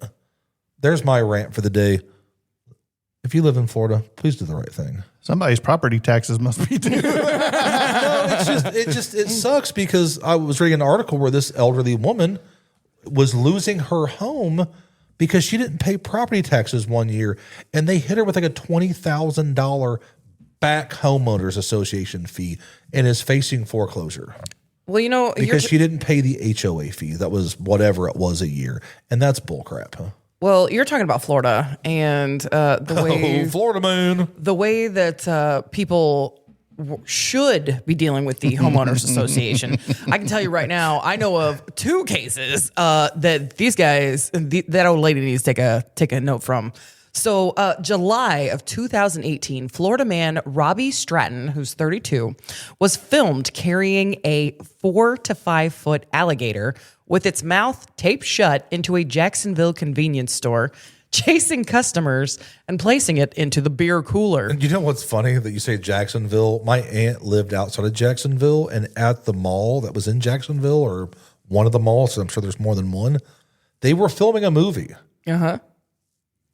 There's my rant for the day. If if you live in Florida, please do the right thing. Somebody's property taxes must be due. No, it sucks because I was reading an article where this elderly woman was losing her home because she didn't pay property taxes one year, and they hit her with like a $20,000 back homeowners association fee and is facing foreclosure. Well, you know, Because she didn't pay the HOA fee. That was whatever it was a year. And that's bullcrap, huh? well, you're talking about Florida and the way Florida man. the way that people should be dealing with the homeowners association. I can tell you right now, I know of 2 cases that these guys, that old lady needs to take a note from. So July of 2018, Florida man Robbie Stratton, who's 32, was filmed carrying a 4 to 5 foot alligator with its mouth taped shut into a Jacksonville convenience store, chasing customers and placing it into the beer cooler. You know what's funny that you say Jacksonville? My aunt lived outside of Jacksonville, and at the mall that was in Jacksonville, or one of the malls, so I'm sure there's more than one, they were filming a movie. Uh-huh.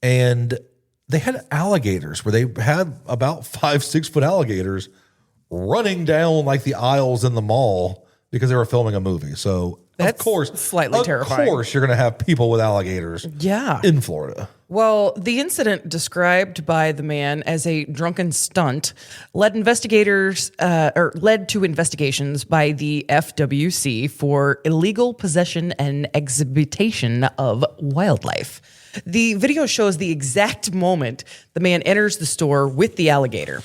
And they had alligators where they had about 5-6 foot alligators running down like the aisles in the mall because they were filming a movie. So That's of course, slightly terrifying. Of course, you're going to have people with alligators. Yeah. In Florida. Well, the incident described by the man as a drunken stunt led to investigations by the FWC for illegal possession and exhibition of wildlife. The video shows the exact moment the man enters the store with the alligator.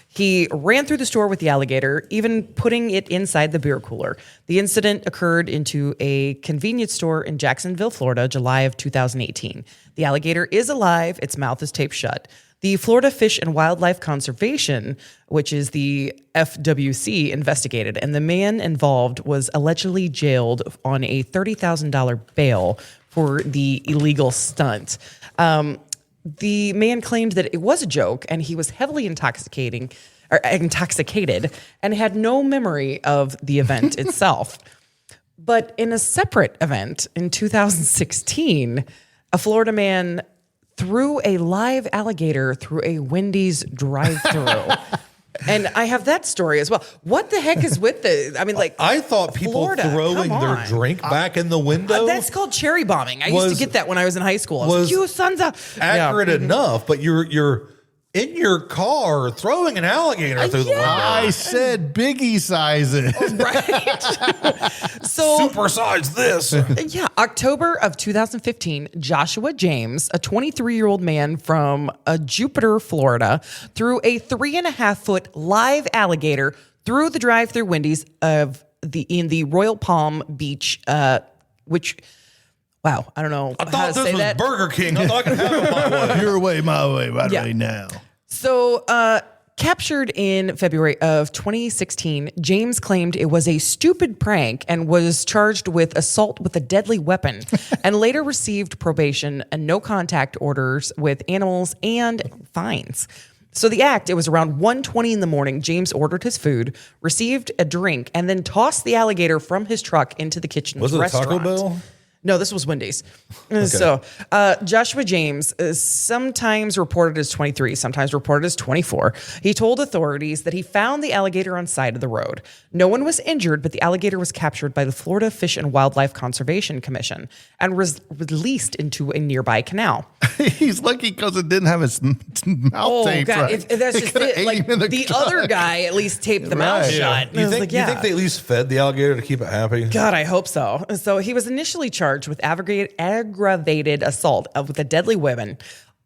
He ran through the store with the alligator, even putting it inside the beer cooler. The incident occurred into a convenience store in Jacksonville, Florida, July of 2018. The alligator is alive. Its mouth is taped shut. The Florida Fish and Wildlife Conservation, which is the FWC, investigated, and the man involved was allegedly jailed on a $30,000 bail for the illegal stunt. The man claimed that it was a joke and he was heavily intoxicated and had no memory of the event itself. But in a separate event in 2016, a Florida man threw a live alligator through a Wendy's drive-thru. And I have that story as well. What the heck is with the? I mean, like, I thought people Florida, throwing come their on. drink back in the window. That's called cherry bombing. I used Was- to get that when I was in high school. I was like, you sons of accurate Yeah. enough, but you're in your car throwing an alligator through the window. I said Biggie sizes. Right? So, Supersize this. yeah, October of 2015, Joshua James, a 23-year-old man from Jupiter, Florida, threw a 3.5 foot live alligator through the drive-through Wendy's in the Royal Palm Beach, which, wow, I don't know I how thought to this say was that. Burger King. I thought I could have it my way. Your way, my way, right Yeah. way now. So, captured in February of 2016, James claimed it was a stupid prank and was charged with assault with a deadly weapon and later received probation and no contact orders with animals and fines. So it was around 1:20 in the morning. James ordered his food, received a drink, and then tossed the alligator from his truck into the kitchen Was it a restaurant. Taco Bell? No, this was Wendy's. So Joshua James is sometimes reported as 23, sometimes reported as 24. He told authorities that he found the alligator on side of the road. No one was injured, but the alligator was captured by the Florida Fish and Wildlife Conservation Commission and was released into a nearby canal. He's lucky because it didn't have his mouth Oh, taped God. right. That's just coulda it. ate Like, him in the truck. other guy at least taped the mouth Right. shut. And I You was think, like, you yeah. think they at least fed the alligator to keep it happy? God, I hope so. So he was initially charged with aggravated assault with a deadly weapon,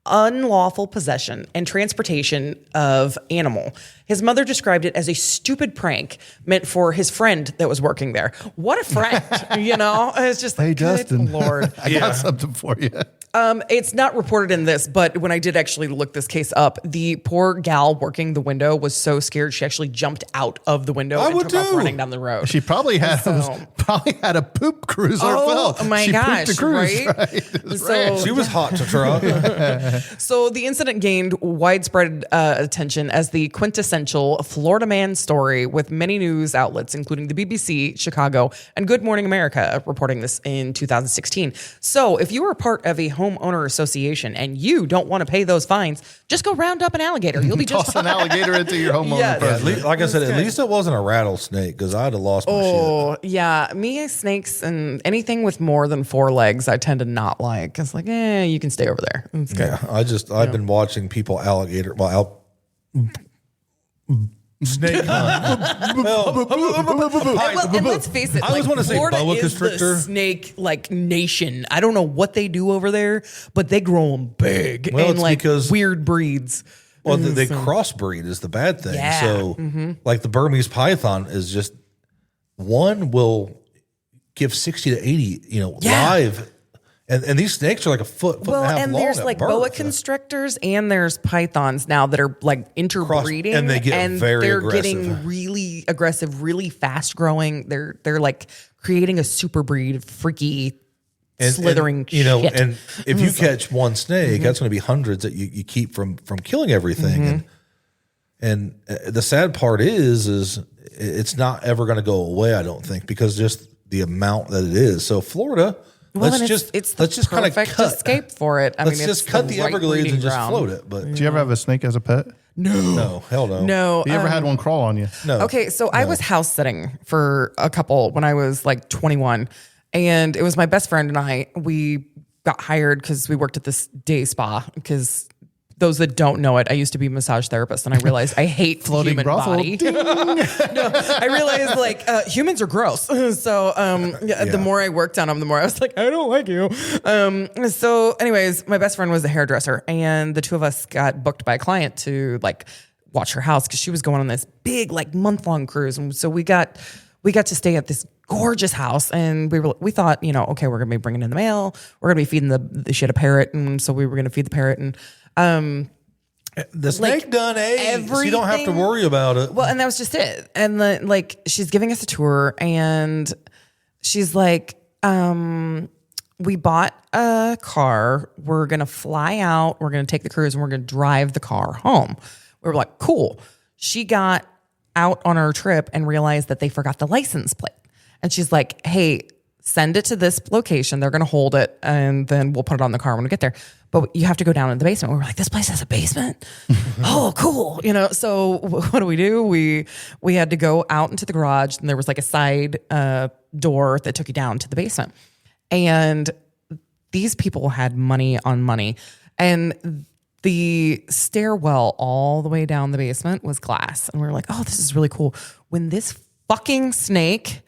unlawful possession, and transportation of animal. His mother described it as a stupid prank meant for his friend that was working there. What a friend, It's just Hey, like, good Dustin. Lord. I got something for you. It's not reported in this, but when I did actually look this case up, the poor gal working the window was so scared she actually jumped out of the window and would took off too. running down the road. She probably had a poop cruise herself. Oh my She gosh! pooped a cruise, Right? right? It was So- ranch. She was hot to try. So the incident gained widespread attention as the quintessential Florida man story, with many news outlets, including the BBC, Chicago, and Good Morning America, reporting this in 2016. So if you are part of a homeowner association and you don't want to pay those fines, just go round up an alligator. You'll be just Toss an alligator into your homeowner. Yes. president. Like I said, at least it wasn't a rattlesnake because I'd have lost my shit. Oh, yeah. Me, snakes, and anything with more than 4 legs, I tend to not like. It's like, you can stay over there. It's good. Yeah, I've been watching people snake hunt. And let's face it, I always wanna say Florida boa is constrictor. the snake nation. I don't know what they do over there, but they grow them big Well, and it's like because- weird breeds. Well, they crossbreed is the bad thing. Yeah. So, like the Burmese python is just one will give 60 to 80, Yeah. live. And these snakes are like a foot and a half And long. there's at like birth. boa constrictors and there's pythons now that are like interbreeding, and they get very they're aggressive. getting really aggressive, really fast growing. They're like creating a super breed, freaky, slithering shit. And if you catch one snake, that's going to be hundreds that you keep from killing everything. And the sad part is it's not ever going to go away, I don't think, because just the amount that it is. So Florida, let's just kind of perfect cut. escape for it. Let's just cut the right Everglades breeding and just ground. float it. But Did you ever have a snake as a pet? no, hell no. No. You ever had one crawl on you? No. Okay, so I was house sitting for a couple when I was like 21, and it was my best friend and I. We got hired because we worked at this day spa. Because those that don't know it, I used to be a massage therapist, and I realized I hate the Floating human brothel. body. No, I realized like humans are gross. So the more I worked on them, the more I was like, I don't like you. So anyways, my best friend was a hairdresser, and the two of us got booked by a client to like watch her house because she was going on this big like month-long cruise, and so we got to stay at this gorgeous house, and we thought, okay, we're gonna be bringing in the mail, we're gonna be feeding she had a parrot, and so we were gonna feed the parrot, and The snake done ate, so you don't have to everything- worry about it. well, and that was just it. And she's giving us a tour, and she's like, we bought a car. We're going to fly out. We're going to take the cruise, and we're going to drive the car home. We were like, cool. She got out on our trip and realized that they forgot the license plate. And she's like, hey, send it to this location. They're going to hold it, and then we'll put it on the car when we get there. But you have to go down in the basement. We were like, this place has a basement? Oh, cool. So what do? We had to go out into the garage, and there was like a side door that took you down to the basement. And these people had money on money. And the stairwell all the way down the basement was glass. And we were like, oh, this is really cool. When this fucking snake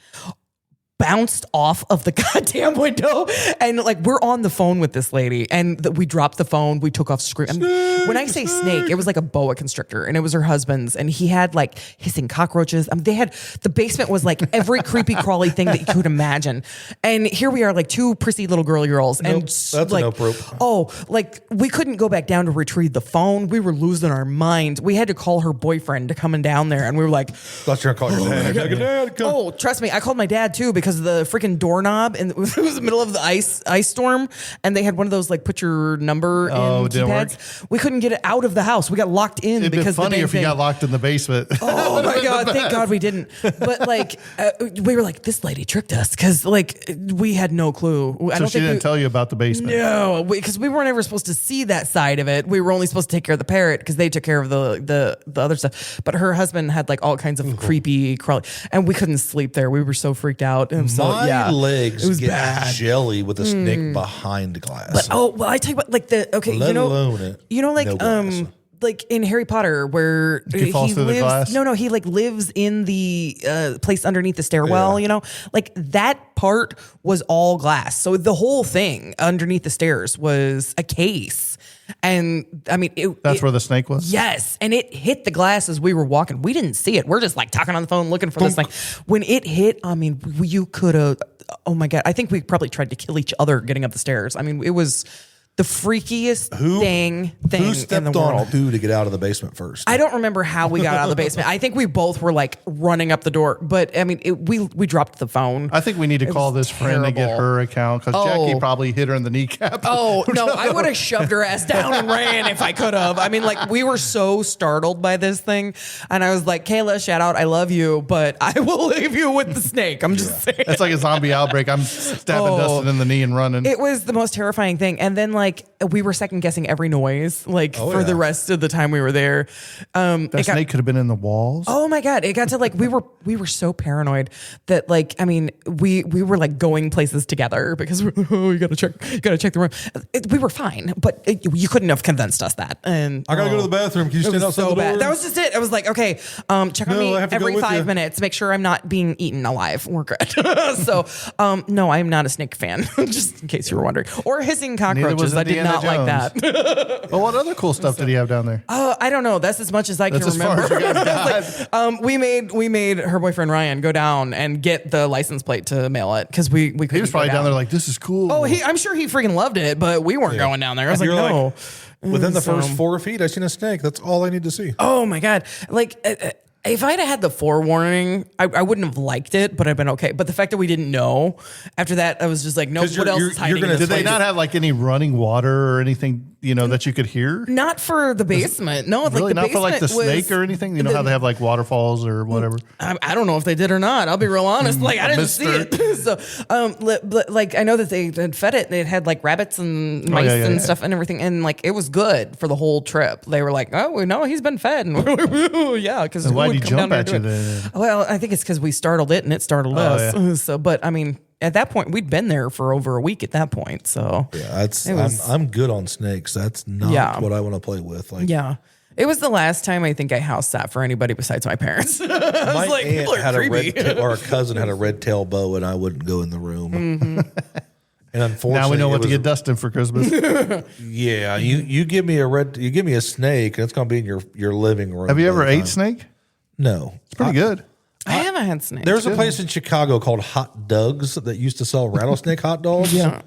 bounced off of the goddamn window, and like we're on the phone with this lady, and we dropped the phone, we took off screen. When I say snake, it was like a boa constrictor, and it was her husband's, and he had like hissing cockroaches. The basement was like every creepy crawly thing that you could imagine. And here we are, like two prissy little girls, and That's a like, nope rope. oh, like we couldn't go back down to retrieve the phone. We were losing our minds. We had to call her boyfriend to come down there, and we were like, Thought you were going to call your dad. Dad, come. oh, trust me, I called my dad too, because of the freaking doorknob, and it was the middle of the ice storm, and they had one of those like put your number in it didn't work? keypads. We couldn't get it out of the house. We got locked in It'd be because funny the if you got locked in the basement. Oh my god! Thank God we didn't. But like, we were like, this lady tricked us because like we had no clue. So she didn't tell you about the basement. No, because we weren't ever supposed to see that side of it. We were only supposed to take care of the parrot because they took care of the other stuff. But her husband had like all kinds of creepy crawly, and we couldn't sleep there. We were so freaked out. And so My legs it was get bad. jelly with a snake behind glass. But I tell you what, like Let alone it. like No glass. like in Harry Potter where he falls through the lives. glass? No, he like lives in the place underneath the stairwell. Yeah. Like that part was all glass. So the whole thing underneath the stairs was a case, and I mean That's where the snake was? Yes, and it hit the glass as we were walking. We didn't see it. We're just like talking on the phone looking for this thing. When it hit, I mean, you could have. Oh my god! I think we probably tried to kill each other getting up the stairs. I mean, it was the freakiest Who thing who in the stepped on world. who to get out of the basement first? I don't remember how we got out of the basement. I think we both were like running up the door, but I mean, we dropped the phone. I think we need to call was this friend and get terrible. her account because Jackie probably hit her in the kneecap. Oh, no, I would have shoved her ass down and ran if I could have. I mean, like, we were so startled by this thing. And I was like, Kayla, shout out, I love you, but I will leave you with the snake. I'm just saying. It's like a zombie outbreak. I'm stabbing Dustin in the knee and running. It was the most terrifying thing. And then, like, we were second guessing every noise, like, for the rest of the time we were there. That snake could have been in the walls. Oh my God. It got to like, we were so paranoid that like, I mean, we were like going places together because we're like, oh, you gotta check the room. We were fine, but you couldn't have convinced us that. And I gotta go to the bathroom. Can you it stand was outside so the door? bad. That was just it. I was like, okay, check on No, me I have to go every with 5 you. minutes. Make sure I'm not being eaten alive. We're good. So, no, I'm not a snake fan, just in case you were wondering. Or hissing cockroaches. was I did Indiana not like Jones. that. Well, what other cool stuff did he have down there? I don't know. That's as much as I can That's as far remember. as you guys got. We made her boyfriend Ryan go down and get the license plate to mail it because we couldn't. He was probably go down there like, this is cool. Oh, I'm sure he freaking loved it, but we weren't going down there. I was like, You're like, no. Within the So- first 4 feet, I seen a snake. That's all I need to see. Oh my God! Like. If I'd have had the forewarning, I wouldn't have liked it, but I'd been okay. But the fact that we didn't know after that, I was just like, no, 'Cause what you're- else you're- is hiding you're in gonna- this Did they place? not have like any running water or anything, that you could hear? Not for the basement. No, Really? like the Not for like the basement was- snake or anything? You know how they have like waterfalls or whatever? I don't know if they did or not. I'll be real honest. Like I didn't see it. So, like I know that they had fed it. They had like rabbits and mice and stuff and everything, and like it was good for the whole trip. They were like, "Oh, we know he's been fed," and we're like, "Yeah." Because And why'd he jump at you then? Well, I think it's because we startled it and it startled us. yeah. So, but I mean, at that point, we'd been there for over a week. At that point, so Yeah, It was- I'm good on snakes. That's not Yeah. what I want to play with. Like yeah. It was the last time I think I house sat for anybody besides my parents. my like, aunt people are had creepy. or a cousin had a red tail bow, and I wouldn't go in the room. And unfortunately, Now we know it what to was- get Dustin for Christmas. Yeah, you give me a snake, and it's gonna be in your living room. Have you ever by the ate time. snake? No, It's pretty good. I haven't had snakes. There's a place in Chicago called Hot Doug's that used to sell rattlesnake hot dogs. Yeah.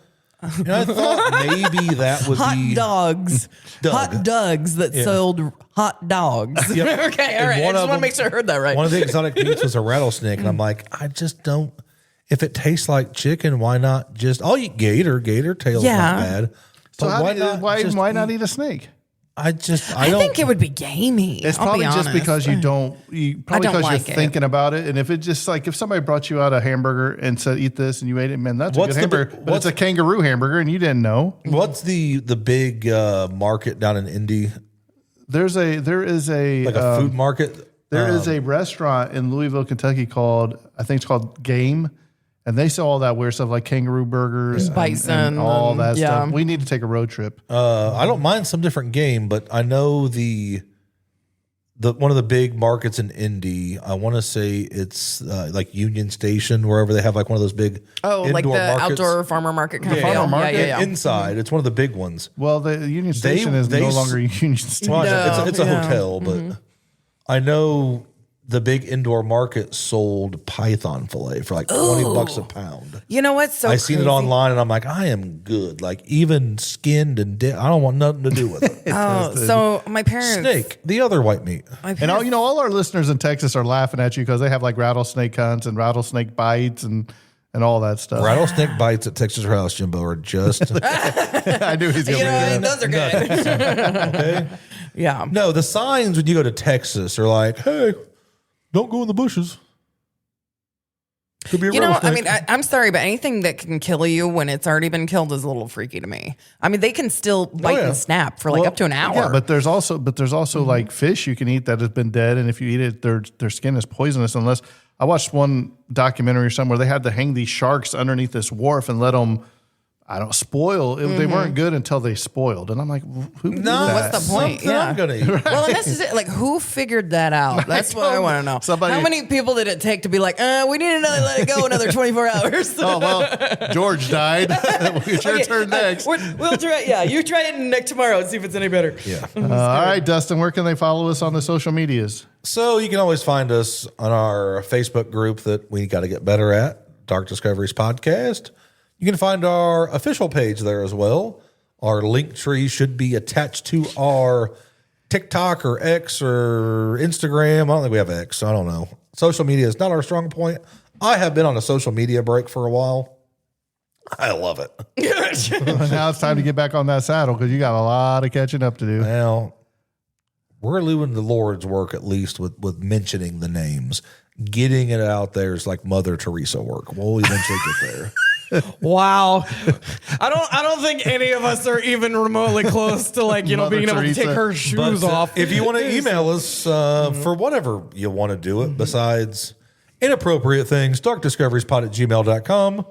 And I thought maybe that would hot be dogs. Doug. Hot Dogs that sold hot dogs. Yep. Okay, all And right. I one just of want to them- make sure I heard that right. One of the exotic meats was a rattlesnake, and I'm like, I just don't. If it tastes like chicken, why not just? I'll eat gator. Gator tail's Yeah. not bad. So But why not eat a snake? I I don't think it would be gamey. It's I'll probably be just honest. because you don't probably because like you're it. thinking about it. And if it just like if somebody brought you out a hamburger and said eat this and you ate it, man, that's What's a the good big- hamburger. But it's a what's- kangaroo hamburger and you didn't know. What's the big market down in Indy? There is a Like a food market? There is a restaurant in Louisville, Kentucky called it's called Game, and they sell all that weird stuff like kangaroo burgers, and Bison, all and- that yeah. stuff. We need to take a road trip. I don't mind some different game, but I know the one of the big markets in Indy. I want to say it's like Union Station, wherever they have like one of those big like the indoor markets. outdoor farmer market kind of Farmer deal. market? Yeah. Inside. It's one of the big ones. Well, the Union Station is no longer Union Station. Well, No, it's a yeah. hotel, but I know the big indoor market sold python fillet for like $20 a pound. You know what's so I seen it crazy? online and I'm like, I am good. Like even skinned and dead. I don't want nothing to do with it. Oh, so my parents. Snake, the other white meat. My parents, And all our listeners in Texas are laughing at you because they have like rattlesnake hunts and rattlesnake bites and all that stuff. Rattlesnake bites at Texas Roadhouse, Jimbo, are just I knew he's you going to know, those are good. okay. Yeah. No, the signs when you go to Texas are like, hey, don't go in the bushes. Could be a You know, I rattlesnake. mean, I'm sorry, but anything that can kill you when it's already been killed is a little freaky to me. I mean, they can still bite yeah. and snap for like up to an hour. Yeah, but there's also like fish you can eat that has been dead, and if you eat it, their skin is poisonous. Unless I watched one documentary somewhere, they had to hang these sharks underneath this wharf and let them, spoil. They weren't good until they spoiled, and I'm like, who did that? what's the point? Something I'm gonna eat. Well, and this is it. Like, who figured that out? That's what I want to know. Somebody- How many people did it take to be like, we need to let it go another 24 hours? Oh well, George died. It's your Okay, turn next. We'll try. Yeah, you try it next tomorrow and see if it's any better. Yeah. All right, Dustin, where can they follow us on the social medias? So you can always find us on our Facebook group that we got to get better at, Dark Discoveries Podcast. You can find our official page there as well Our link tree should be attached to our TikTok or X or Instagram. I don't think we have X. I don't know. Social media is not our strong point. I have been on a social media break for a while. I love it. Now it's time to get back on that saddle because you got a lot of catching up to do. Now, we're doing the Lord's work, at least with mentioning the names. Getting it out there is like Mother Teresa work. We'll eventually get there. Wow. I don't think any of us are even remotely close to like, Mother being able to Teresa. take her shoes off. If you want to email us for whatever you want to do it, besides inappropriate things, darkdiscoveriespod@gmail.com.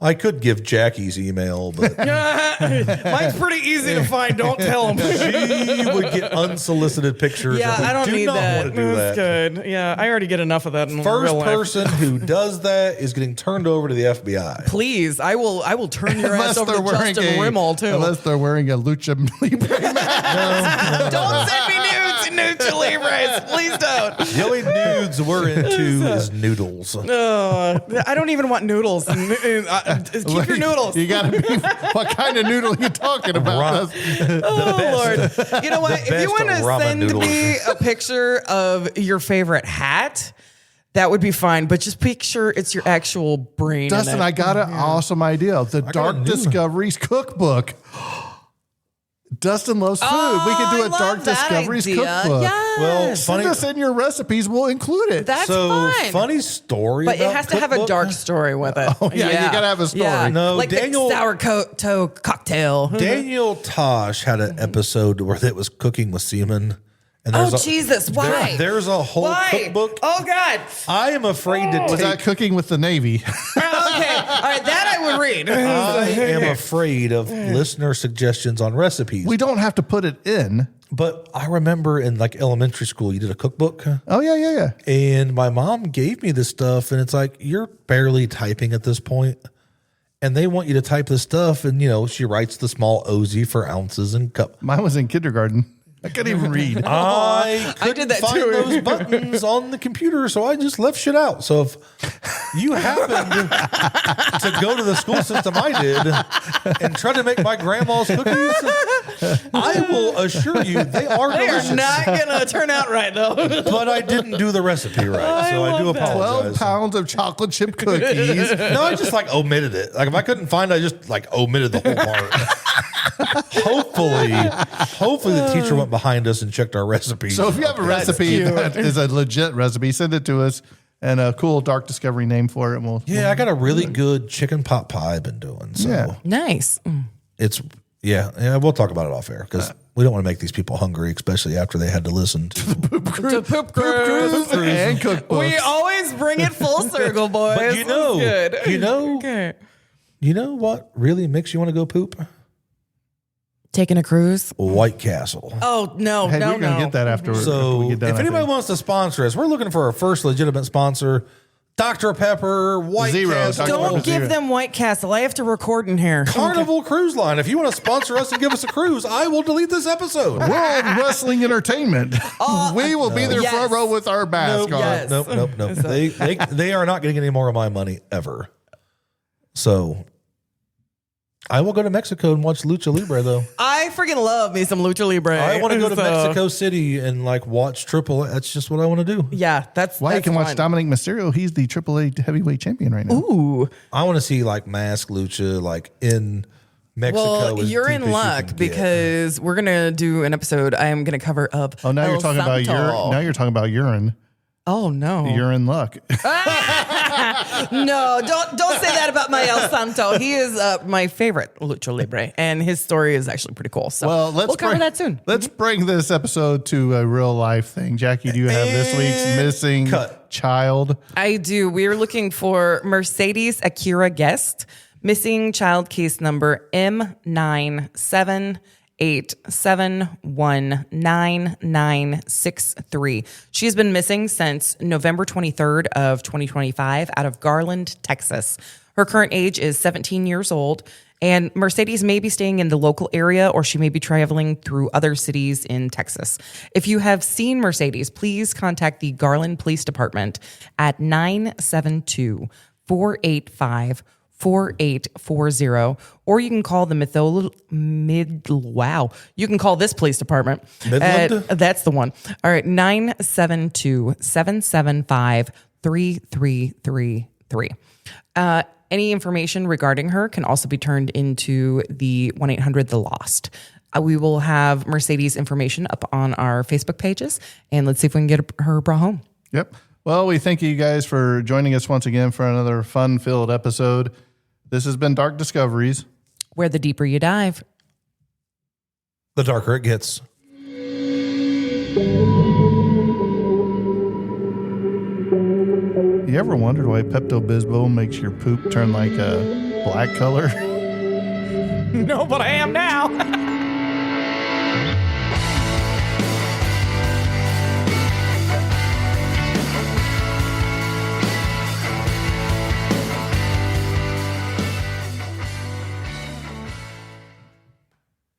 I could give Jackie's email, but Mine's pretty easy to find. Don't tell him. she would get unsolicited pictures. Yeah, and we I don't do need not that. want to do That's that. good. Yeah, I already get enough of that in First real life. person who does that is getting turned over to the FBI. Please, I will turn your ass over to Justin Rimmel too. Unless they're wearing a lucha libre mask. Don't send me nudes, Nucha Libres. Please don't. The only nudes we're into is noodles. I don't even want noodles. Keep your noodles. You gotta be. What kind of noodle are you talking about? Oh, Lord. You know what? If you best want to ramen send noodles. me a picture of your favorite hat, that would be fine. But just picture it's your actual brain. Dustin, in it. I got an awesome idea. The got a Dark new one. Discoveries cookbook. Dustin loves food. We could do I a Dark love that Discoveries idea. cookbook. Yes. Well, Send us in your recipes. We'll include it. That's so fine. funny story. But it about has to have a cookbook. dark story with it. Oh, yeah, you gotta have a story. Yeah. No, like Daniel- the sourdough cocktail. Daniel Tosh had an episode where it was cooking with semen. And Oh, Jesus, why? There's a whole Why? cookbook. Oh, God. I am afraid to Was take. that cooking with the Navy? Okay. All right, that I would read. I am afraid of listener suggestions on recipes. We don't have to put it in. But I remember in like elementary school, you did a cookbook. Oh, yeah. And my mom gave me this stuff, and it's like, you're barely typing at this point. And they want you to type this stuff, and she writes the small OZ for ounces and cup. Mine was in kindergarten. I couldn't even read. I couldn't that find too. those buttons on the computer, so I just left shit out. So if you happened to go to the school system I did and try to make my grandma's cookies, I will assure you they are They delicious. are not going to turn out right, though. But I didn't do the recipe right, so I do love that. 12 apologize. pounds of chocolate chip cookies. No, I just like omitted it. Like if I couldn't find it, I just like omitted the whole part. Hopefully the teacher went behind us and checked our recipes. So if you have a recipe that is a legit recipe, send it to us and a cool Dark Discovery name for it. And we'll yeah, I got a really good chicken pot pie I've been doing. So Yeah. Nice. it's we'll talk about it off air because we don't want to make these people hungry, especially after they had to listen to To poop cruise. and cookbooks. We always bring it full circle, boys. But Good. okay. You know what really makes you want to go poop? Taking a cruise? White Castle. Oh, no, Hey, no, we're going to no. get that after we So get done. if I anybody think. wants to sponsor us, we're looking for our first legitimate sponsor. Dr. Pepper, White Zero. Castle, Dr. Pepper. Don't give Zero. them White Castle. I have to record in here. Carnival Cruise Line. If you want to sponsor us and give us a cruise, I will delete this episode. World Wrestling Entertainment. We will be there Yes. front row with our mask on. yes. Nope. They are not getting any more of my money ever. So I will go to Mexico and watch Lucha Libre, though. I freaking love me some Lucha Libre. I want to go to So, Mexico City and like watch Triple. That's just what I want to do. Yeah, that's Why you can watch fun. Dominic Mysterio. He's the AAA heavyweight champion right now. Ooh. I want to see like mask lucha like in Mexico. Well, as you're deep in as you luck can get. because we're gonna do an episode. I am gonna cover of. Oh, now El you're talking about Santo. urine. Now you're talking about urine. Oh no! You're in luck. No, don't say that about my El Santo. He is my favorite lucha libre, and his story is actually pretty cool. So Well, we'll cover that soon. Let's bring this episode to a real life thing. Jackie, do you have this week's missing cut. child? I do. We are looking for Mercedes Akira Guest, missing child case number M978719963. She's been missing since November 23rd of 2025 out of Garland, Texas. Her current age is 17 years old, and Mercedes may be staying in the local area or she may be traveling through other cities in Texas. If you have seen Mercedes, please contact the Garland Police Department at 972-485 4840, or you can call the you can call this police department. Midland? That's the one. All right, 972-775-3333. Any information regarding her can also be turned into the 1-800 The Lost. We will have Mercedes information up on our Facebook pages, and let's see if we can get her brought home. Yep. Well, we thank you guys for joining us once again for another fun-filled episode. This has been Dark Discoveries, where the deeper you dive, The darker it gets. You ever wondered why Pepto-Bismol makes your poop turn like a black color? no, but I am now.